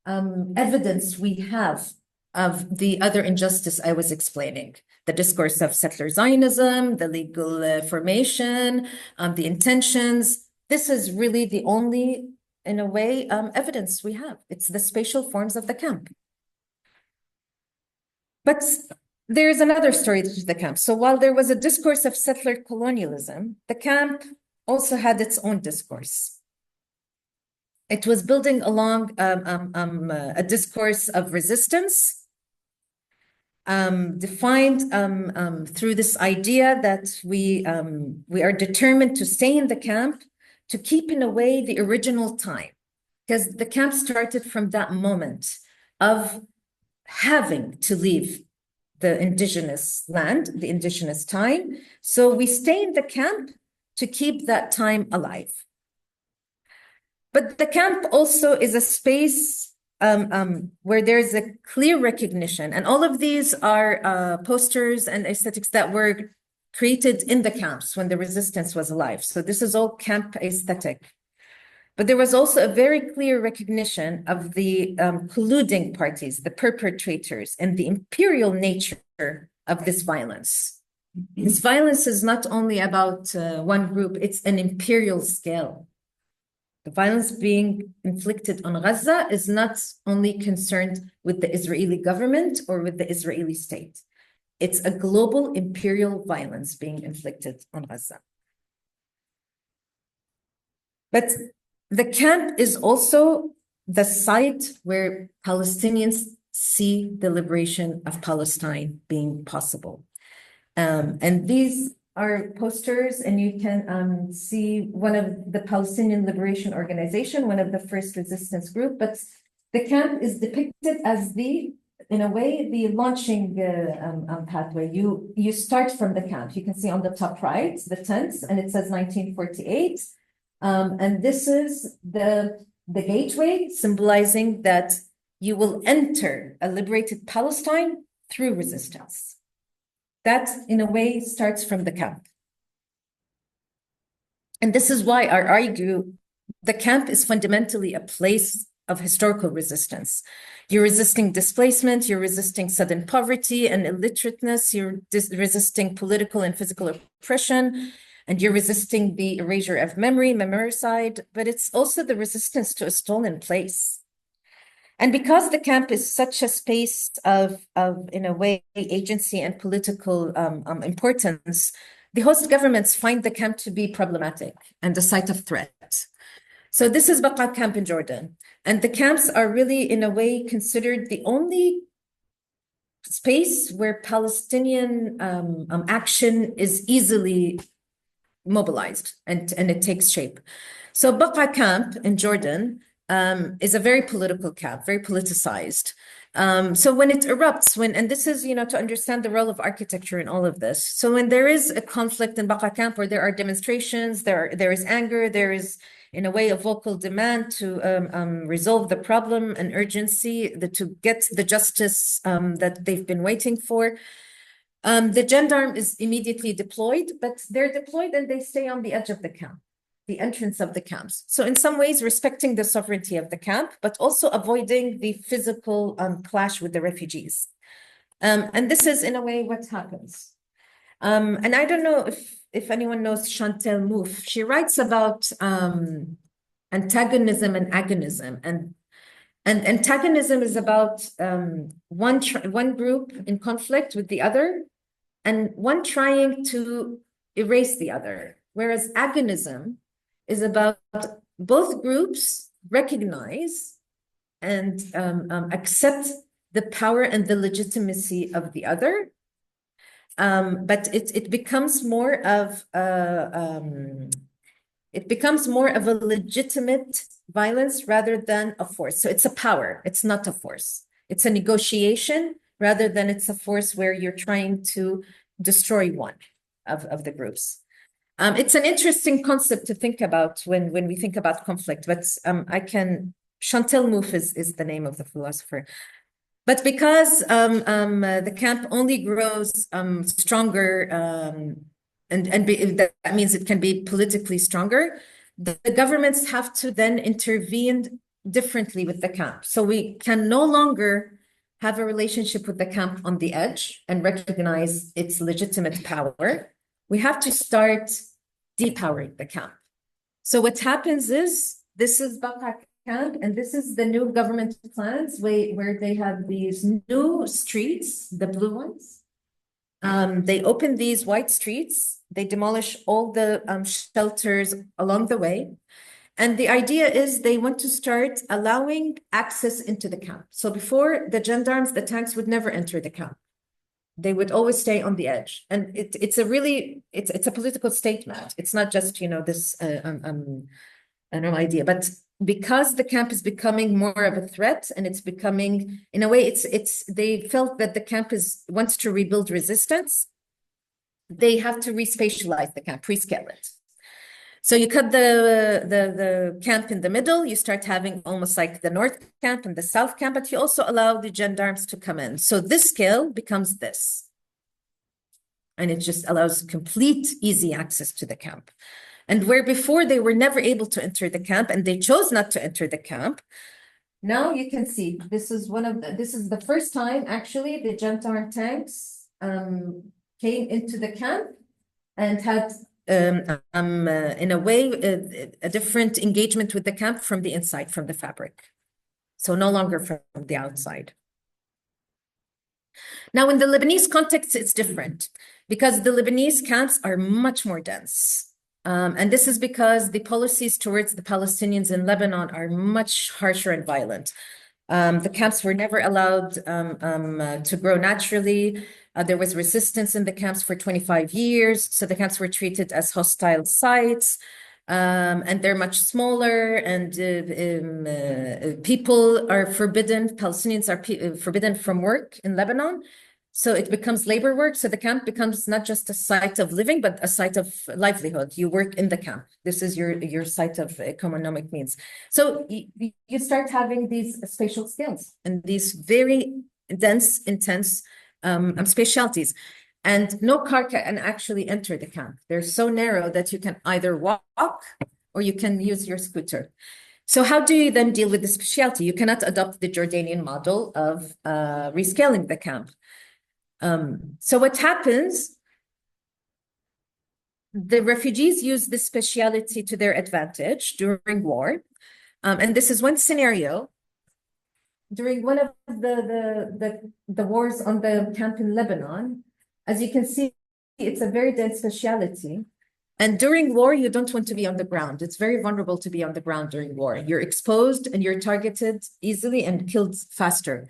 evidence we have of the other injustice I was explaining. The discourse of settler Zionism, the legal formation, the intentions. This is really the only, in a way, evidence we have. It's the spatial forms of the camp. But there's another story to the camp. So while there was a discourse of settler colonialism, the camp also had its own discourse. It was building along a discourse of resistance, defined through this idea that we are determined to stay in the camp to keep, in a way, the original time, because the camp started from that moment of having to leave the indigenous land, the indigenous time. So we stay in the camp to keep that time alive. But the camp also is a space where there's a clear recognition, and all of these are posters and aesthetics that were created in the camps when the resistance was alive. So this is all camp aesthetic. But there was also a very clear recognition of the colluding parties, the perpetrators, and the imperial nature of this violence. This violence is not only about one group, it's an imperial scale. The violence being inflicted on Gaza is not only concerned with the Israeli government or with the Israeli state. It's a global imperial violence being inflicted on Gaza. But the camp is also the site where Palestinians see the liberation of Palestine being possible. And these are posters, and you can see one of the Palestinian Liberation Organization, one of the first resistance group, but the camp is depicted as in a way, the launching pathway. You start from the camp. You can see on the top right, the tents, and it says 1948. And this is the gateway, symbolizing that you will enter a liberated Palestine through resistance. That, in a way, starts from the camp. And this is why I argue the camp is fundamentally a place of historical resistance. You're resisting displacement, you're resisting sudden poverty and illiterateness, you're resisting political and physical oppression, and you're resisting the erasure of memory, memoricide, but it's also the resistance to a stolen place. And because the camp is such a space of in a way, agency and political importance, the host governments find the camp to be problematic and a site of threat. So this is Baqa camp in Jordan. And the camps are really, in a way, considered the only space where Palestinian action is easily mobilized and it takes shape. So Baqa camp in Jordan is a very political camp, very politicized. So when it erupts, and this is, to understand the role of architecture in all of this. So when there is a conflict in Baqa camp, where there are demonstrations, there is anger, there is, in a way, a vocal demand to resolve the problem and urgency, to get the justice that they've been waiting for. The gendarme is immediately deployed, but they're deployed and they stay on the edge of the camp, the entrance of the camps. So in some ways, respecting the sovereignty of the camp, but also avoiding the physical clash with the refugees. And this is, in a way, what happens. And I don't know if anyone knows Chantal Mouffe. She writes about antagonism and agonism. And antagonism is about one group in conflict with the other, and one trying to erase the other. Whereas agonism is about both groups recognize and accept the power and the legitimacy of the other. But it becomes more of a legitimate violence rather than a force. So it's a power, it's not a force. It's a negotiation rather than it's a force where you're trying to destroy one of the groups. It's an interesting concept to think about when we think about conflict, but Chantal Mouffe is the name of the philosopher. But because the camp only grows stronger, that means it can be politically stronger, the governments have to then intervene differently with the camp. So we can no longer have a relationship with the camp on the edge and recognize its legitimate power. We have to start depowering the camp. So what happens is, this is Baqa camp, and this is the new government plans where they have these new streets, the blue ones. They open these white streets, they demolish all the shelters along the way. And the idea is they want to start allowing access into the camp. So before, the gendarmes, the tanks would never enter the camp. They would always stay on the edge. And it's a political statement. It's not just, this idea, but because the camp is becoming more of a threat, and it's becoming, in a way, they felt that the camp wants to rebuild resistance. They have to respatialize the camp, rescale it. So you cut the camp in the middle, you start having almost like the North camp and the South camp, but you also allow the gendarmes to come in. So this scale becomes this. And it just allows complete easy access to the camp. And where before they were never able to enter the camp, and they chose not to enter the camp, now you can see this is the first time actually the gendarme tanks came into the camp and had in a way a different engagement with the camp from the inside, from the fabric. So no longer from the outside. Now in the Lebanese context, it's different because the Lebanese camps are much more dense. And this is because the policies towards the Palestinians in Lebanon are much harsher and violent. The camps were never allowed to grow naturally. There was resistance in the camps for 25 years. So the camps were treated as hostile sites, and they're much smaller, and people are forbidden, Palestinians are forbidden from work in Lebanon. So it becomes labor work. So the camp becomes not just a site of living, but a site of livelihood. You work in the camp. This is your site of economic means. So you start having these spatial skills and these very dense, intense spatialities. And no car can actually enter the camp. They're so narrow that you can either walk or you can use your scooter. So how do you then deal with the spatiality? You cannot adopt the Jordanian model of rescaling the camp. So what happens, the refugees use this speciality to their advantage during war. And this is one scenario. During one of the wars on the camp in Lebanon, as you can see, it's a very dense speciality. And during war, you don't want to be on the ground. It's very vulnerable to be on the ground during war. You're exposed and you're targeted easily and killed faster.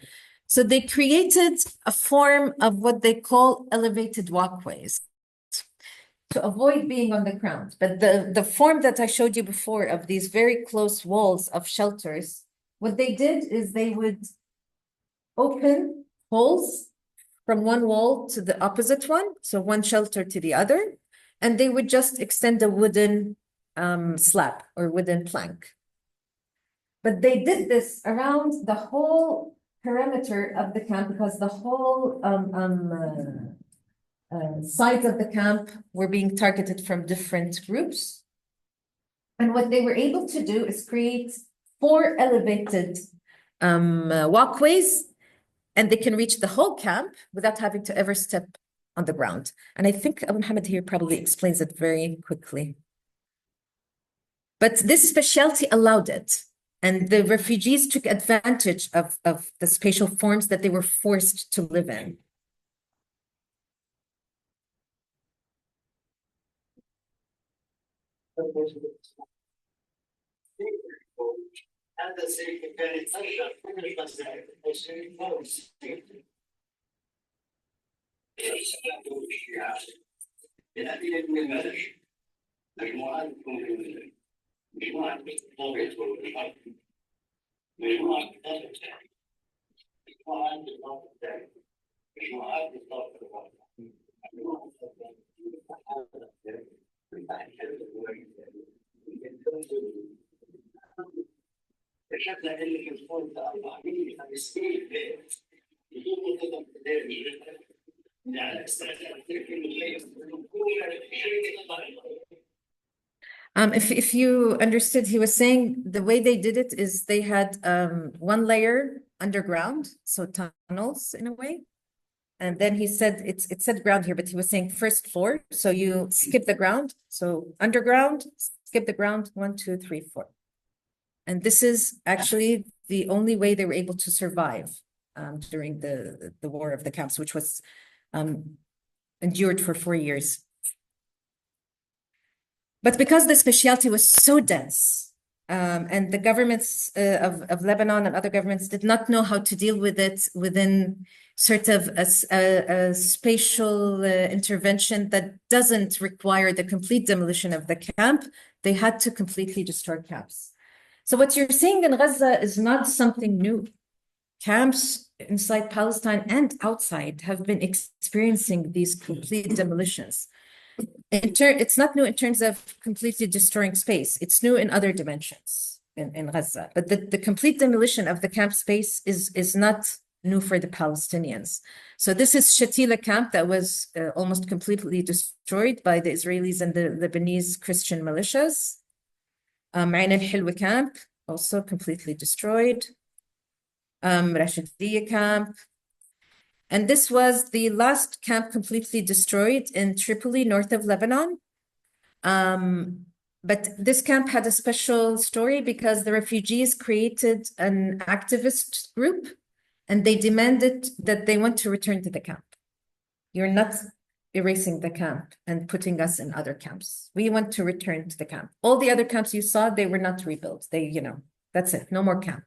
So they created a form of what they call elevated walkways to avoid being on the ground. But the form that I showed you before of these very close walls of shelters, what they did is they would open holes from one wall to the opposite one, so one shelter to the other, and they would just extend a wooden slab or wooden plank. But they did this around the whole perimeter of the camp because the whole sides of the camp were being targeted from different groups. And what they were able to do is create 4 elevated walkways, and they can reach the whole camp without having to ever step on the ground. And I think Abu Mohammed here probably explains it very quickly. But this specialty allowed it. And the refugees took advantage of the spatial forms that they were forced to live in. If you understood, he was saying the way they did it is they had one layer underground, so tunnels in a way. And then he said, it said ground here, but he was saying first floor. So you skip the ground. So underground, skip the ground, 1, 2, 3, 4. And this is actually the only way they were able to survive during the war of the camps, which was endured for 4 years. But because the specialty was so dense, and the governments of Lebanon and other governments did not know how to deal with it within sort of a spatial intervention that doesn't require the complete demolition of the camp, they had to completely destroy camps. So what you're seeing in Gaza is not something new. Camps inside Palestine and outside have been experiencing these complete demolitions. It's not new in terms of completely destroying space. It's new in other dimensions in Gaza. But the complete demolition of the camp space is not new for the Palestinians. So this is Shatila camp that was almost completely destroyed by the Israelis and the Lebanese Christian militias. Ain al-Hilwa camp, also completely destroyed. Rashidiyya camp. And this was the last camp completely destroyed in Tripoli, north of Lebanon. But this camp had a special story because the refugees created an activist group and they demanded that they want to return to the camp. You're not erasing the camp and putting us in other camps. We want to return to the camp. All the other camps you saw, they were not rebuilt. They, that's it, no more camp.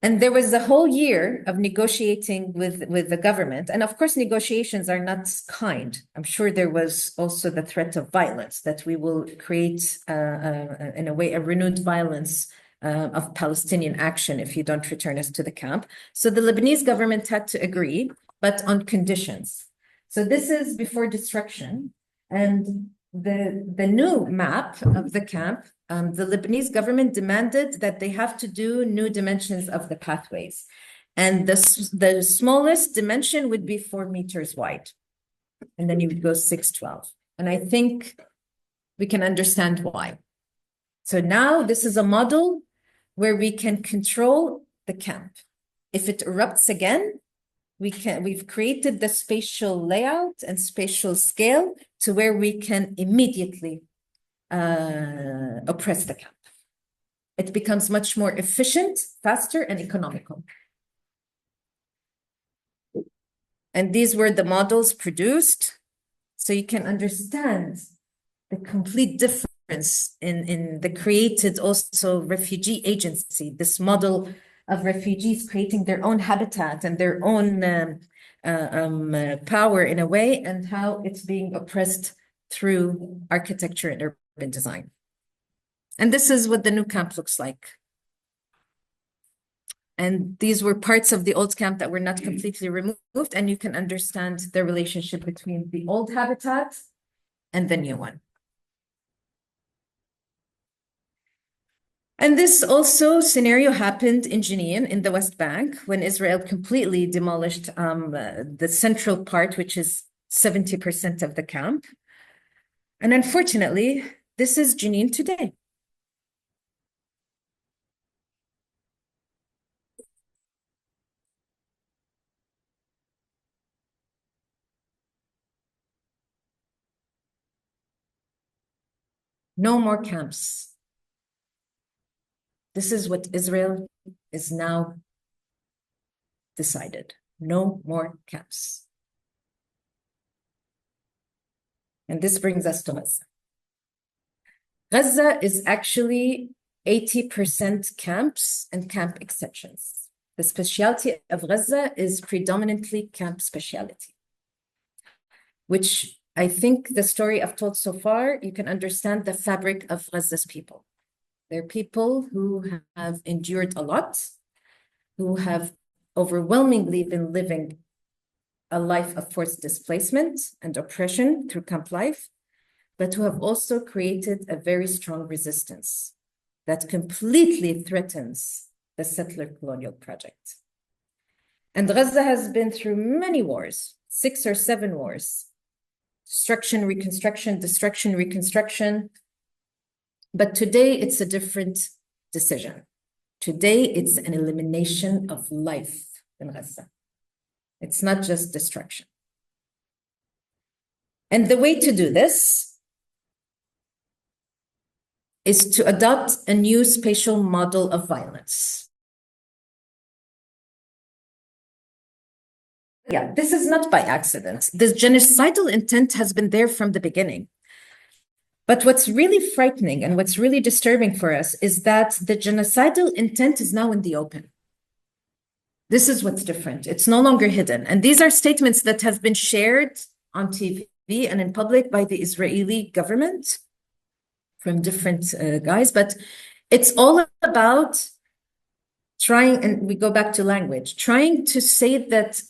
And there was a whole year of negotiating with the government. And of course, negotiations are not kind. I'm sure there was also the threat of violence, that we will create, in a way, a renewed violence of Palestinian action if you don't return us to the camp. So the Lebanese government had to agree, but on conditions. So this is before destruction. And the new map of the camp, the Lebanese government demanded that they have to do new dimensions of the pathways. And the smallest dimension would be 4 meters wide. And then you would go 612. And I think we can understand why. So now this is a model where we can control the camp. If it erupts again, we've created the spatial layout and spatial scale to where we can immediately oppress the camp. It becomes much more efficient, faster, and economical. And these were the models produced. So you can understand the complete difference in the created also refugee agency, this model of refugees creating their own habitat and their own power in a way, and how it's being oppressed through architecture and urban design. And this is what the new camp looks like. And these were parts of the old camp that were not completely removed, and you can understand the relationship between the old habitat and the new one. And this also scenario happened in Jenin in the West Bank when Israel completely demolished the central part, which is 70% of the camp. And unfortunately, this is Jenin today. No more camps. This is what Israel is now decided. No more camps. And this brings us to Gaza. Gaza is actually 80% camps and camp exceptions. The specialty of Gaza is predominantly camp speciality, which I think the story I've told so far, you can understand the fabric of Gaza's people. They're people who have endured a lot, who have overwhelmingly been living a life of forced displacement and oppression through camp life, but who have also created a very strong resistance that completely threatens the settler colonial project. And Gaza has been through many wars, 6 or 7 wars, destruction, reconstruction. But today it's a different decision. Today it's an elimination of life in Gaza. It's not just destruction. And the way to do this is to adopt a new spatial model of violence. Yeah, this is not by accident. This genocidal intent has been there from the beginning. But what's really frightening and what's really disturbing for us is that the genocidal intent is now in the open. This is what's different. It's no longer hidden. And these are statements that have been shared on TV and in public by the Israeli government from different guys. But it's all about trying, and we go back to language, trying to say that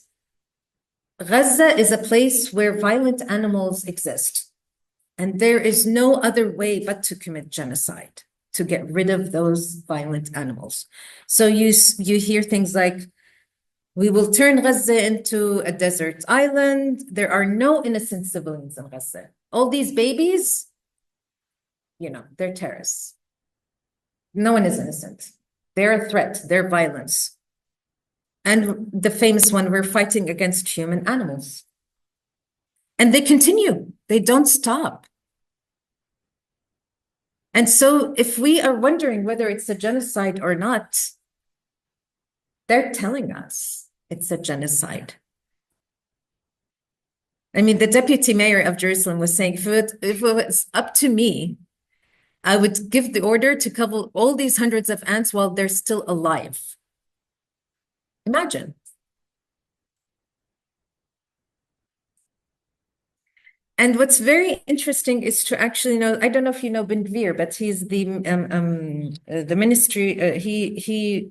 Gaza is a place where violent animals exist. And there is no other way but to commit genocide, to get rid of those violent animals. So you hear things like, we will turn Gaza into a desert island. There are no innocent civilians in Gaza. All these babies, you know, they're terrorists. No one is innocent. They're a threat, they're violence. And the famous one, we're fighting against human animals. And they continue, they don't stop. And so if we are wondering whether it's a genocide or not, they're telling us it's a genocide. I mean, the deputy mayor of Jerusalem was saying, if it was up to me, I would give the order to kill all these hundreds of ants while they're still alive. Imagine. And what's very interesting is to actually know, I don't know if you know Ben Gvir, but he's the ministry, he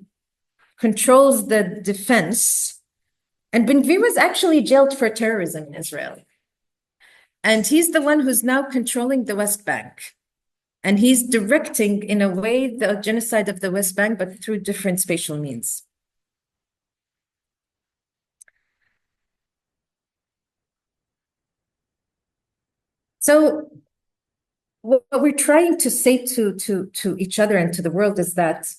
controls the defense. And Ben Gvir was actually jailed for terrorism in Israel. And he's the one who's now controlling the West Bank. And he's directing, in a way, the genocide of the West Bank, but through different spatial means. So what we're trying to say to each other and to the world is that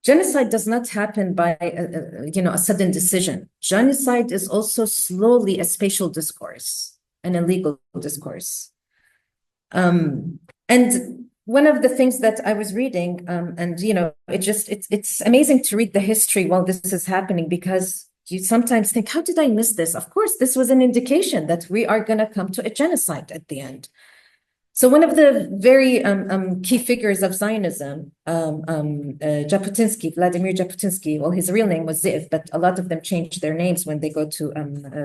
genocide does not happen by a sudden decision. Genocide is also slowly a spatial discourse, an illegal discourse. And one of the things that I was reading, it's amazing to read the history while this is happening, because you sometimes think, how did I miss this? Of course, this was an indication that we are going to come to a genocide at the end. So one of the very key figures of Zionism, Jabotinsky, Vladimir Jabotinsky, well, his real name was Ziv, but a lot of them changed their names when they go to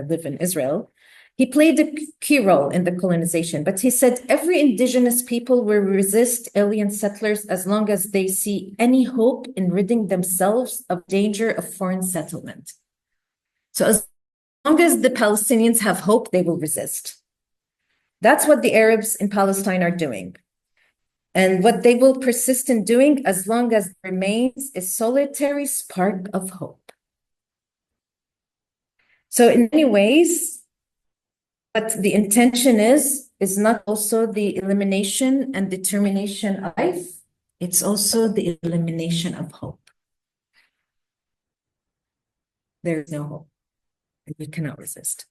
live in Israel. He played a key role in the colonization, but he said every indigenous people will resist alien settlers as long as they see any hope in ridding themselves of danger of foreign settlement. So as long as the Palestinians have hope, they will resist. That's what the Arabs in Palestine are doing. And what they will persist in doing as long as there remains a solitary spark of hope. So in many ways, what the intention is not also the elimination and determination of life, it's also the elimination of hope. There is no hope, and we cannot resist.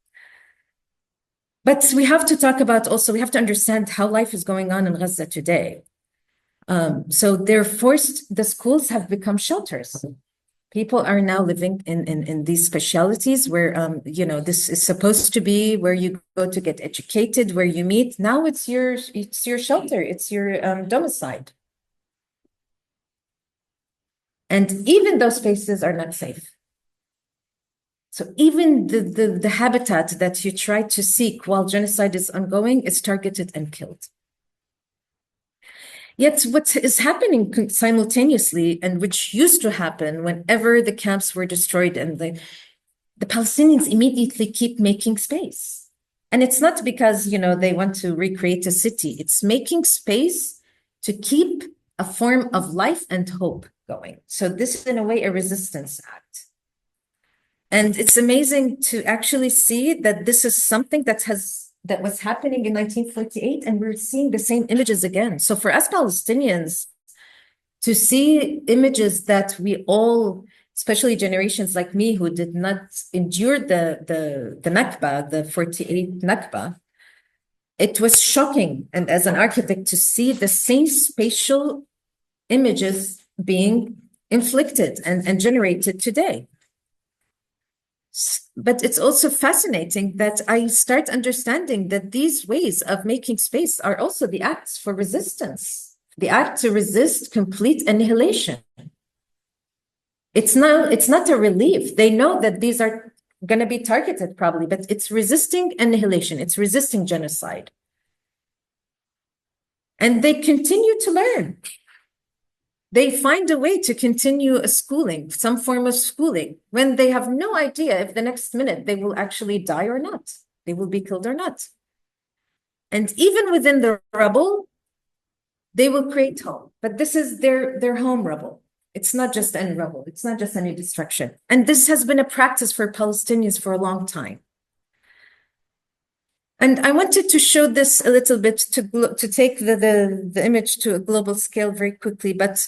But we have to talk about also, we have to understand how life is going on in Gaza today. So the schools have become shelters. People are now living in these specialities where, this is supposed to be where you go to get educated, where you meet. Now it's your shelter, it's your domicile. And even those spaces are not safe. So even the habitat that you try to seek while genocide is ongoing is targeted and killed. Yet what is happening simultaneously, and which used to happen whenever the camps were destroyed, and the Palestinians immediately keep making space. And it's not because, they want to recreate a city. It's making space to keep a form of life and hope going. So this is in a way a resistance act. And it's amazing to actually see that this is something that was happening in 1948, and we're seeing the same images again. So for us Palestinians, to see images that we all, especially generations like me who did not endure the Nakba, the 48 Nakba, it was shocking. And as an architect, to see the same spatial images being inflicted and generated today. But it's also fascinating that I start understanding that these ways of making space are also the acts for resistance, the act to resist complete annihilation. It's not a relief. They know that these are going to be targeted probably, but it's resisting annihilation. It's resisting genocide. And they continue to learn. They find a way to continue a schooling, some form of schooling, when they have no idea if the next minute they will actually die or not, they will be killed or not. And even within the rubble, they will create home. But this is their home rubble. It's not just any rubble. It's not just any destruction. And this has been a practice for Palestinians for a long time. And I wanted to show this a little bit to take the image to a global scale very quickly. But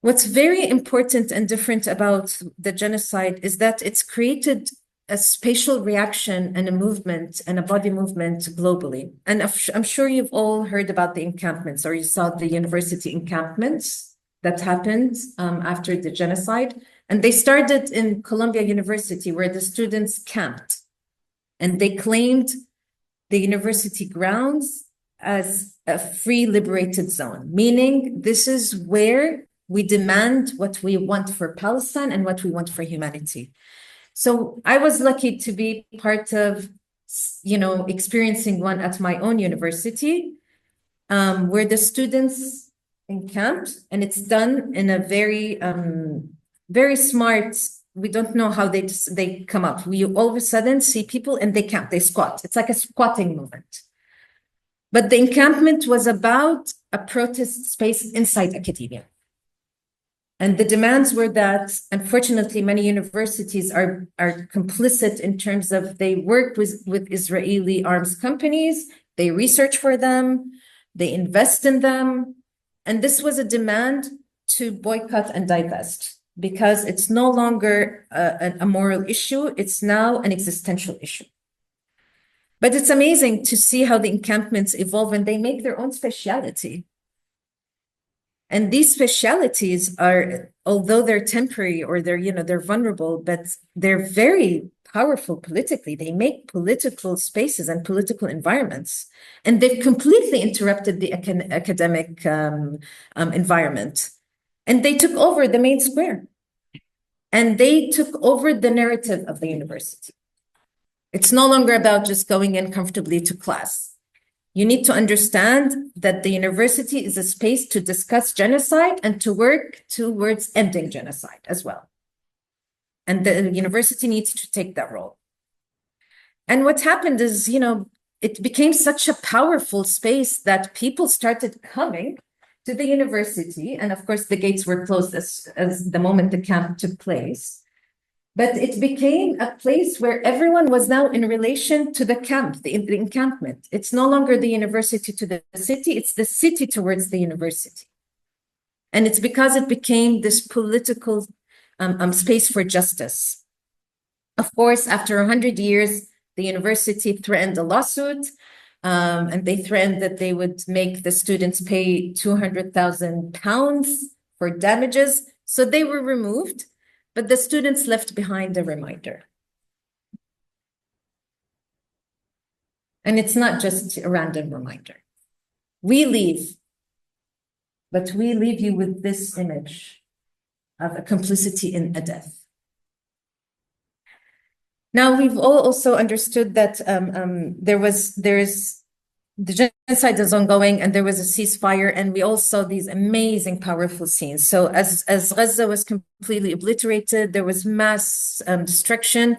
what's very important and different about the genocide is that it's created a spatial reaction and a movement and a body movement globally. And I'm sure you've all heard about the encampments, or you saw the university encampments that happened after the genocide. And they started in Columbia University, where the students camped. And they claimed the university grounds as a free liberated zone, meaning this is where we demand what we want for Palestine and what we want for humanity. So I was lucky to be part of, experiencing one at my own university, where the students encamped, and it's done in a very, very smart. We don't know how they come up. We all of a sudden see people and they camp, they squat. It's like a squatting movement. But the encampment was about a protest space inside academia. And the demands were that, unfortunately, many universities are complicit in terms of they work with Israeli arms companies, they research for them, they invest in them. And this was a demand to boycott and divest, because it's no longer a moral issue, it's now an existential issue. But it's amazing to see how the encampments evolve and they make their own speciality. And these specialities are, although they're temporary or they're vulnerable, but they're very powerful politically. They make political spaces and political environments, and they've completely interrupted the academic environment. And they took over the main square, and they took over the narrative of the university. It's no longer about just going in comfortably to class. You need to understand that the university is a space to discuss genocide and to work towards ending genocide as well. And the university needs to take that role. And what happened is, it became such a powerful space that people started coming to the university. And of course, the gates were closed as the moment the camp took place. But it became a place where everyone was now in relation to the camp, the encampment. It's no longer the university to the city, it's the city towards the university. And it's because it became this political space for justice. Of course, after 100 years, the university threatened a lawsuit, and they threatened that they would make the students pay £200,000 for damages. So they were removed. But the students left behind a reminder. And it's not just a random reminder. We leave, but we leave you with this image of a complicity in a death. Now, we've all also understood that the genocide is ongoing, and there was a ceasefire, and we all saw these amazing, powerful scenes. So as Gaza was completely obliterated, there was mass destruction.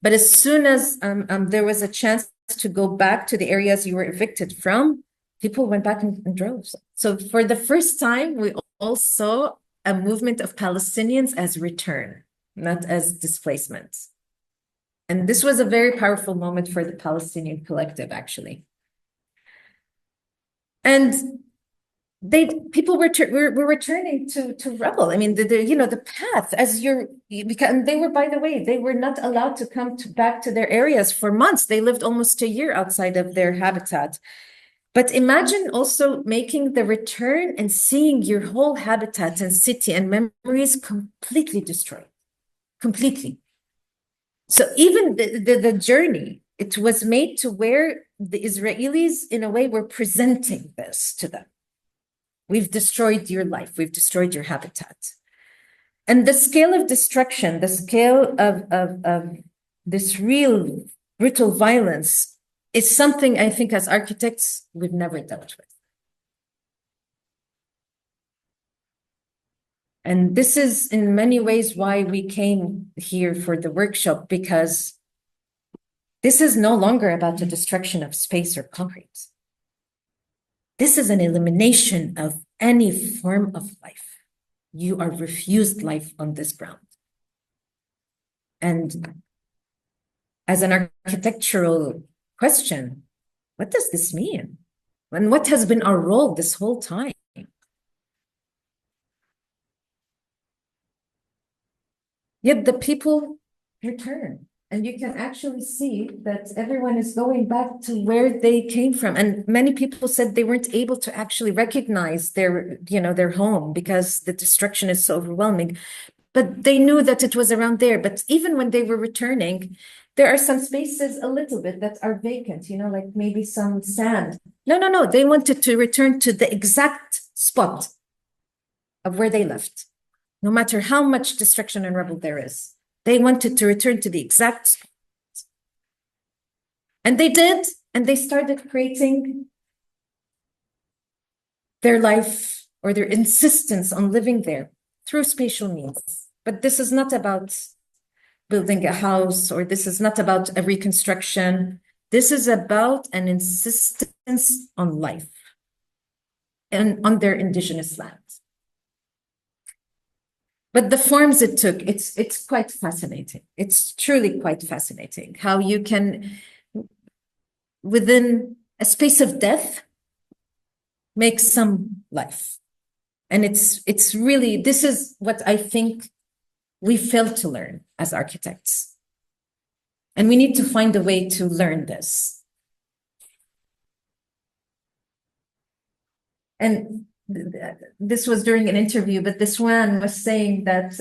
But as soon as there was a chance to go back to the areas you were evicted from, people went back in droves. So for the first time, we all saw a movement of Palestinians as return, not as displacement. And this was a very powerful moment for the Palestinian collective, actually. And people were returning to rebel. I mean, the path because they were, by the way, they were not allowed to come back to their areas for months. They lived almost a year outside of their habitat. But imagine also making the return and seeing your whole habitat and city and memories completely destroyed, completely. So even the journey, it was made to where the Israelis, in a way, were presenting this to them. We've destroyed your life. We've destroyed your habitat. And the scale of destruction, the scale of this real brutal violence is something I think as architects we've never dealt with. And this is in many ways why we came here for the workshop, because this is no longer about the destruction of space or concrete. This is an elimination of any form of life. You are refused life on this ground. And as an architectural question, what does this mean? And what has been our role this whole time? Yet the people return. And you can actually see that everyone is going back to where they came from. And many people said they weren't able to actually recognize their home because the destruction is so overwhelming. But they knew that it was around there. But even when they were returning, there are some spaces a little bit that are vacant, like maybe some sand. No. They wanted to return to the exact spot of where they left, no matter how much destruction and rubble there is. They wanted to return to the exact spot. And they did, and they started creating their life or their insistence on living there through spatial means. But this is not about building a house, or this is not about a reconstruction. This is about an insistence on life and on their indigenous lands. But the forms it took, it's quite fascinating. It's truly quite fascinating how you can, within a space of death, make some life. And it's really, this is what I think we failed to learn as architects. And we need to find a way to learn this. And this was during an interview, but this one was saying that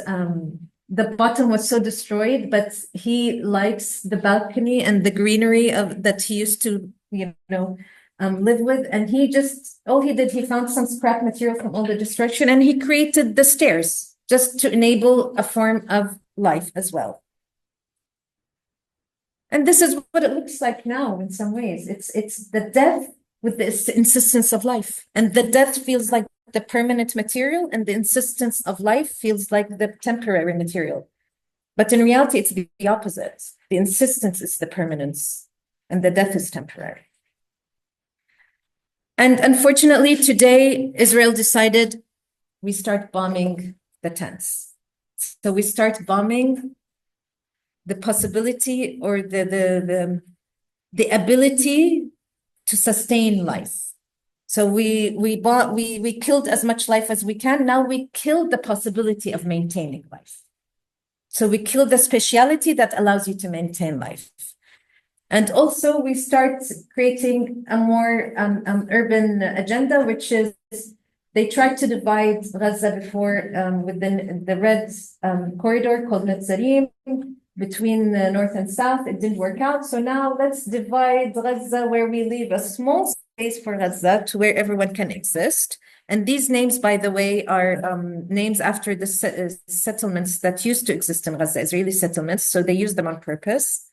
the bottom was so destroyed, but he likes the balcony and the greenery that he used to, live with. And he found some scrap material from all the destruction, and he created the stairs just to enable a form of life as well. And this is what it looks like now in some ways. It's the death with the insistence of life. And the death feels like the permanent material, and the insistence of life feels like the temporary material. But in reality, it's the opposite. The insistence is the permanence, and the death is temporary. And unfortunately, today, Israel decided we start bombing the tents. So we start bombing the possibility or the ability to sustain life. So we killed as much life as we can. Now we killed the possibility of maintaining life. So we killed the speciality that allows you to maintain life. And also we start creating a more urban agenda, which is they tried to divide Gaza before within the red corridor called Netzarim between the north and south. It didn't work out. So now let's divide Gaza where we leave a small space for Gaza to where everyone can exist. And these names, by the way, are names after the settlements that used to exist in Gaza, Israeli settlements. So they use them on purpose.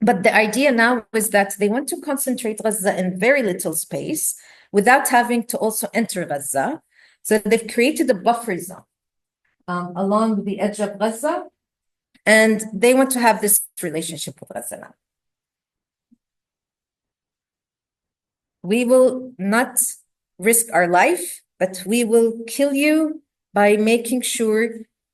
But the idea now is that they want to concentrate Gaza in very little space without having to also enter Gaza. So they've created a buffer zone along the edge of Gaza, and they want to have this relationship with Gaza now. We will not risk our life, but we will kill you by making sure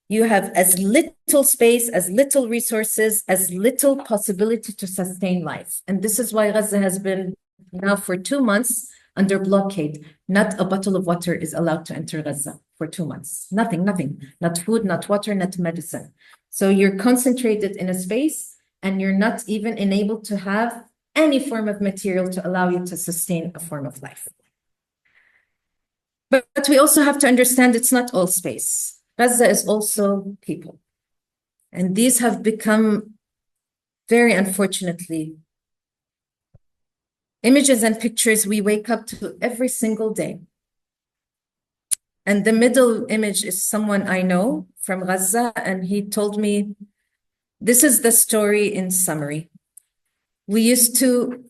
you have as little space, as little resources, as little possibility to sustain life. And this is why Gaza has been now for 2 months under blockade. Not a bottle of water is allowed to enter Gaza for 2 months. Nothing, not food, not water, not medicine. So you're concentrated in a space and you're not even enabled to have any form of material to allow you to sustain a form of life. But we also have to understand it's not all space. Gaza is also people. And these have become, very unfortunately, images and pictures we wake up to every single day. And the middle image is someone I know from Gaza, and he told me, this is the story in summary. We used to,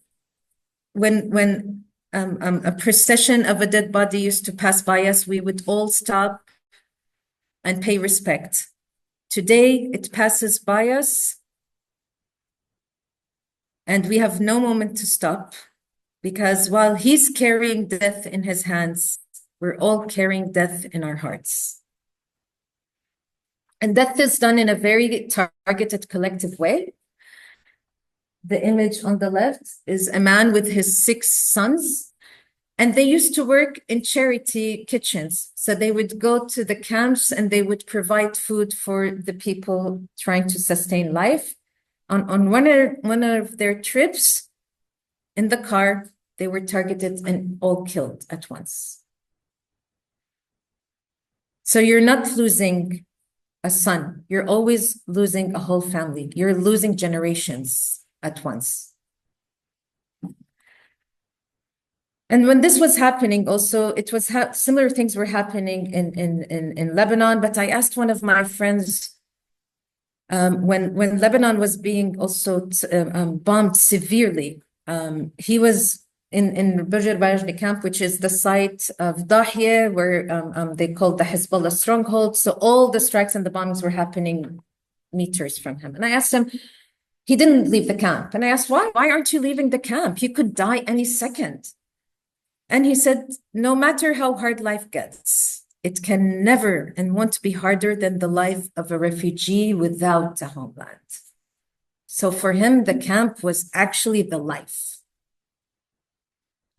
when a procession of a dead body used to pass by us, we would all stop and pay respect. Today, it passes by us, and we have no moment to stop, because while he's carrying death in his hands, we're all carrying death in our hearts. And death is done in a very targeted, collective way. The image on the left is a man with his 6 sons, and they used to work in charity kitchens. So they would go to the camps and they would provide food for the people trying to sustain life. On one of their trips in the car, they were targeted and all killed at once. So you're not losing a son, you're always losing a whole family. You're losing generations at once. And when this was happening also, it was similar things were happening in Lebanon. But I asked one of my friends, when Lebanon was being also bombed severely, he was in Bajr camp, which is the site of Dahye, where they called the Hezbollah stronghold. So all the strikes and the bombings were happening meters from him. And I asked him, he didn't leave the camp. And I asked, why? Why aren't you leaving the camp? You could die any second. And he said, no matter how hard life gets, it can never and won't be harder than the life of a refugee without a homeland. So for him, the camp was actually the life.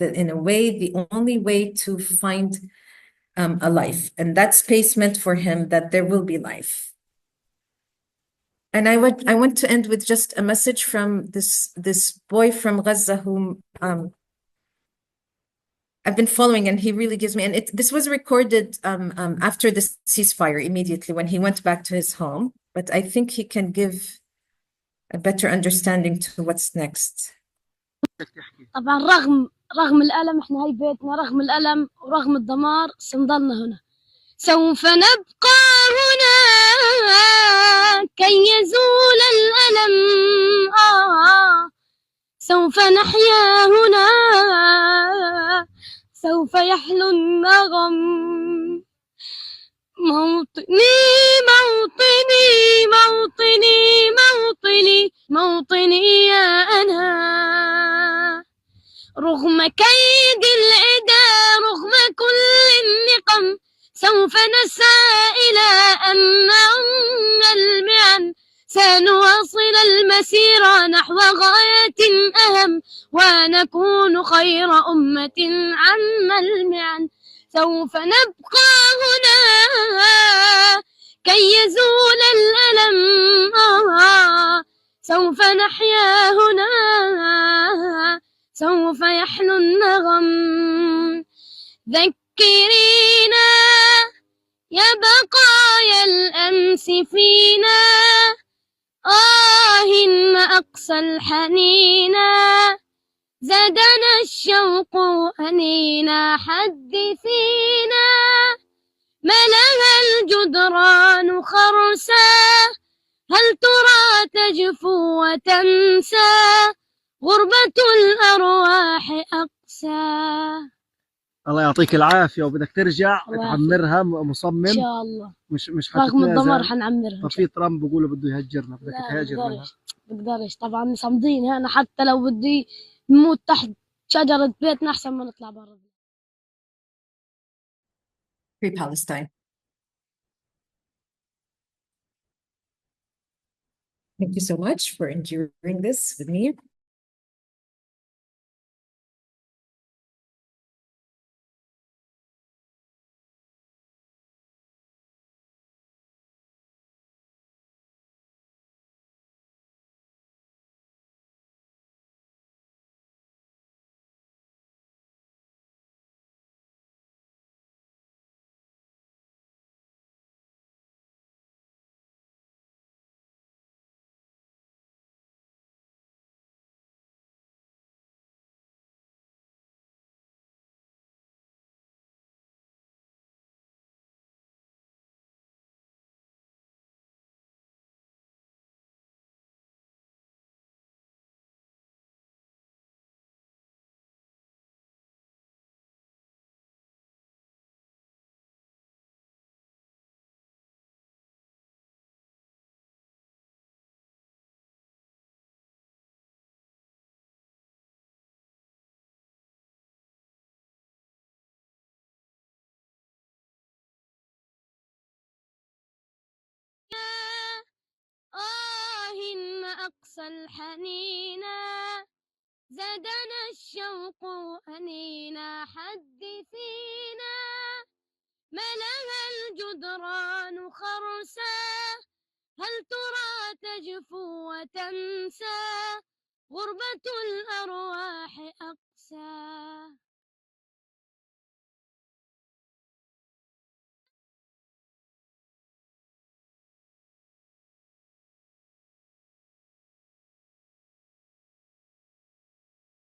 In a way, the only way to find a life. And that space meant for him that there will be life. And I want to end with just a message from this boy from Gaza whom I've been following, and he really gives me, and this was recorded after the ceasefire immediately when he went back to his home, but I think he can give a better understanding to what's next. طبعا رغم الألم، احنا هاي بيتنا، رغم الألم ورغم الدمار سنضلنا هنا، سوف نبقى هنا كي يزول الألم، سوف نحيا هنا، سوف يحلو النغم، موطني موطني موطني موطني موطني يا أنا، رغم كيد العدا، رغم كل النقم، سوف نسعى إلى أن نعم المعن، سنواصل المسير نحو غاية أهم، ونكون خير أمة عم المعن، سوف نبقى هنا كي يزول الألم، سوف نحيا هنا، سوف يحلو النغم، ذكرينا يا بقايا الأمس فينا، ما أقسى الحنينا، زادنا الشوق أنينا، حدثينا ما لها الجدران خرسا، هل ترى تجفو وتنسى، غربة الأرواح أقسى. الله يعطيك العافية، وبدك ترجع تعمرها مصمم إن شاء الله، مش رغم الدمار حتتنازل. حنعمرها. طب في ترامب بقوله بده يهجرنا، بدك تهاجر منها؟ بقدرش طبعا، صامدين هنا، حتى لو بدي نموت تحت شجرة بيتنا أحسن ما نطلع برا. Free Palestine. Thank you so much for enduring this with me. ما أقسى الحنينا، زادنا الشوق أنينا، حدثينا ما لها الجدران خرسا، هل ترى تجفو وتنسى، غربة الأرواح أقسى.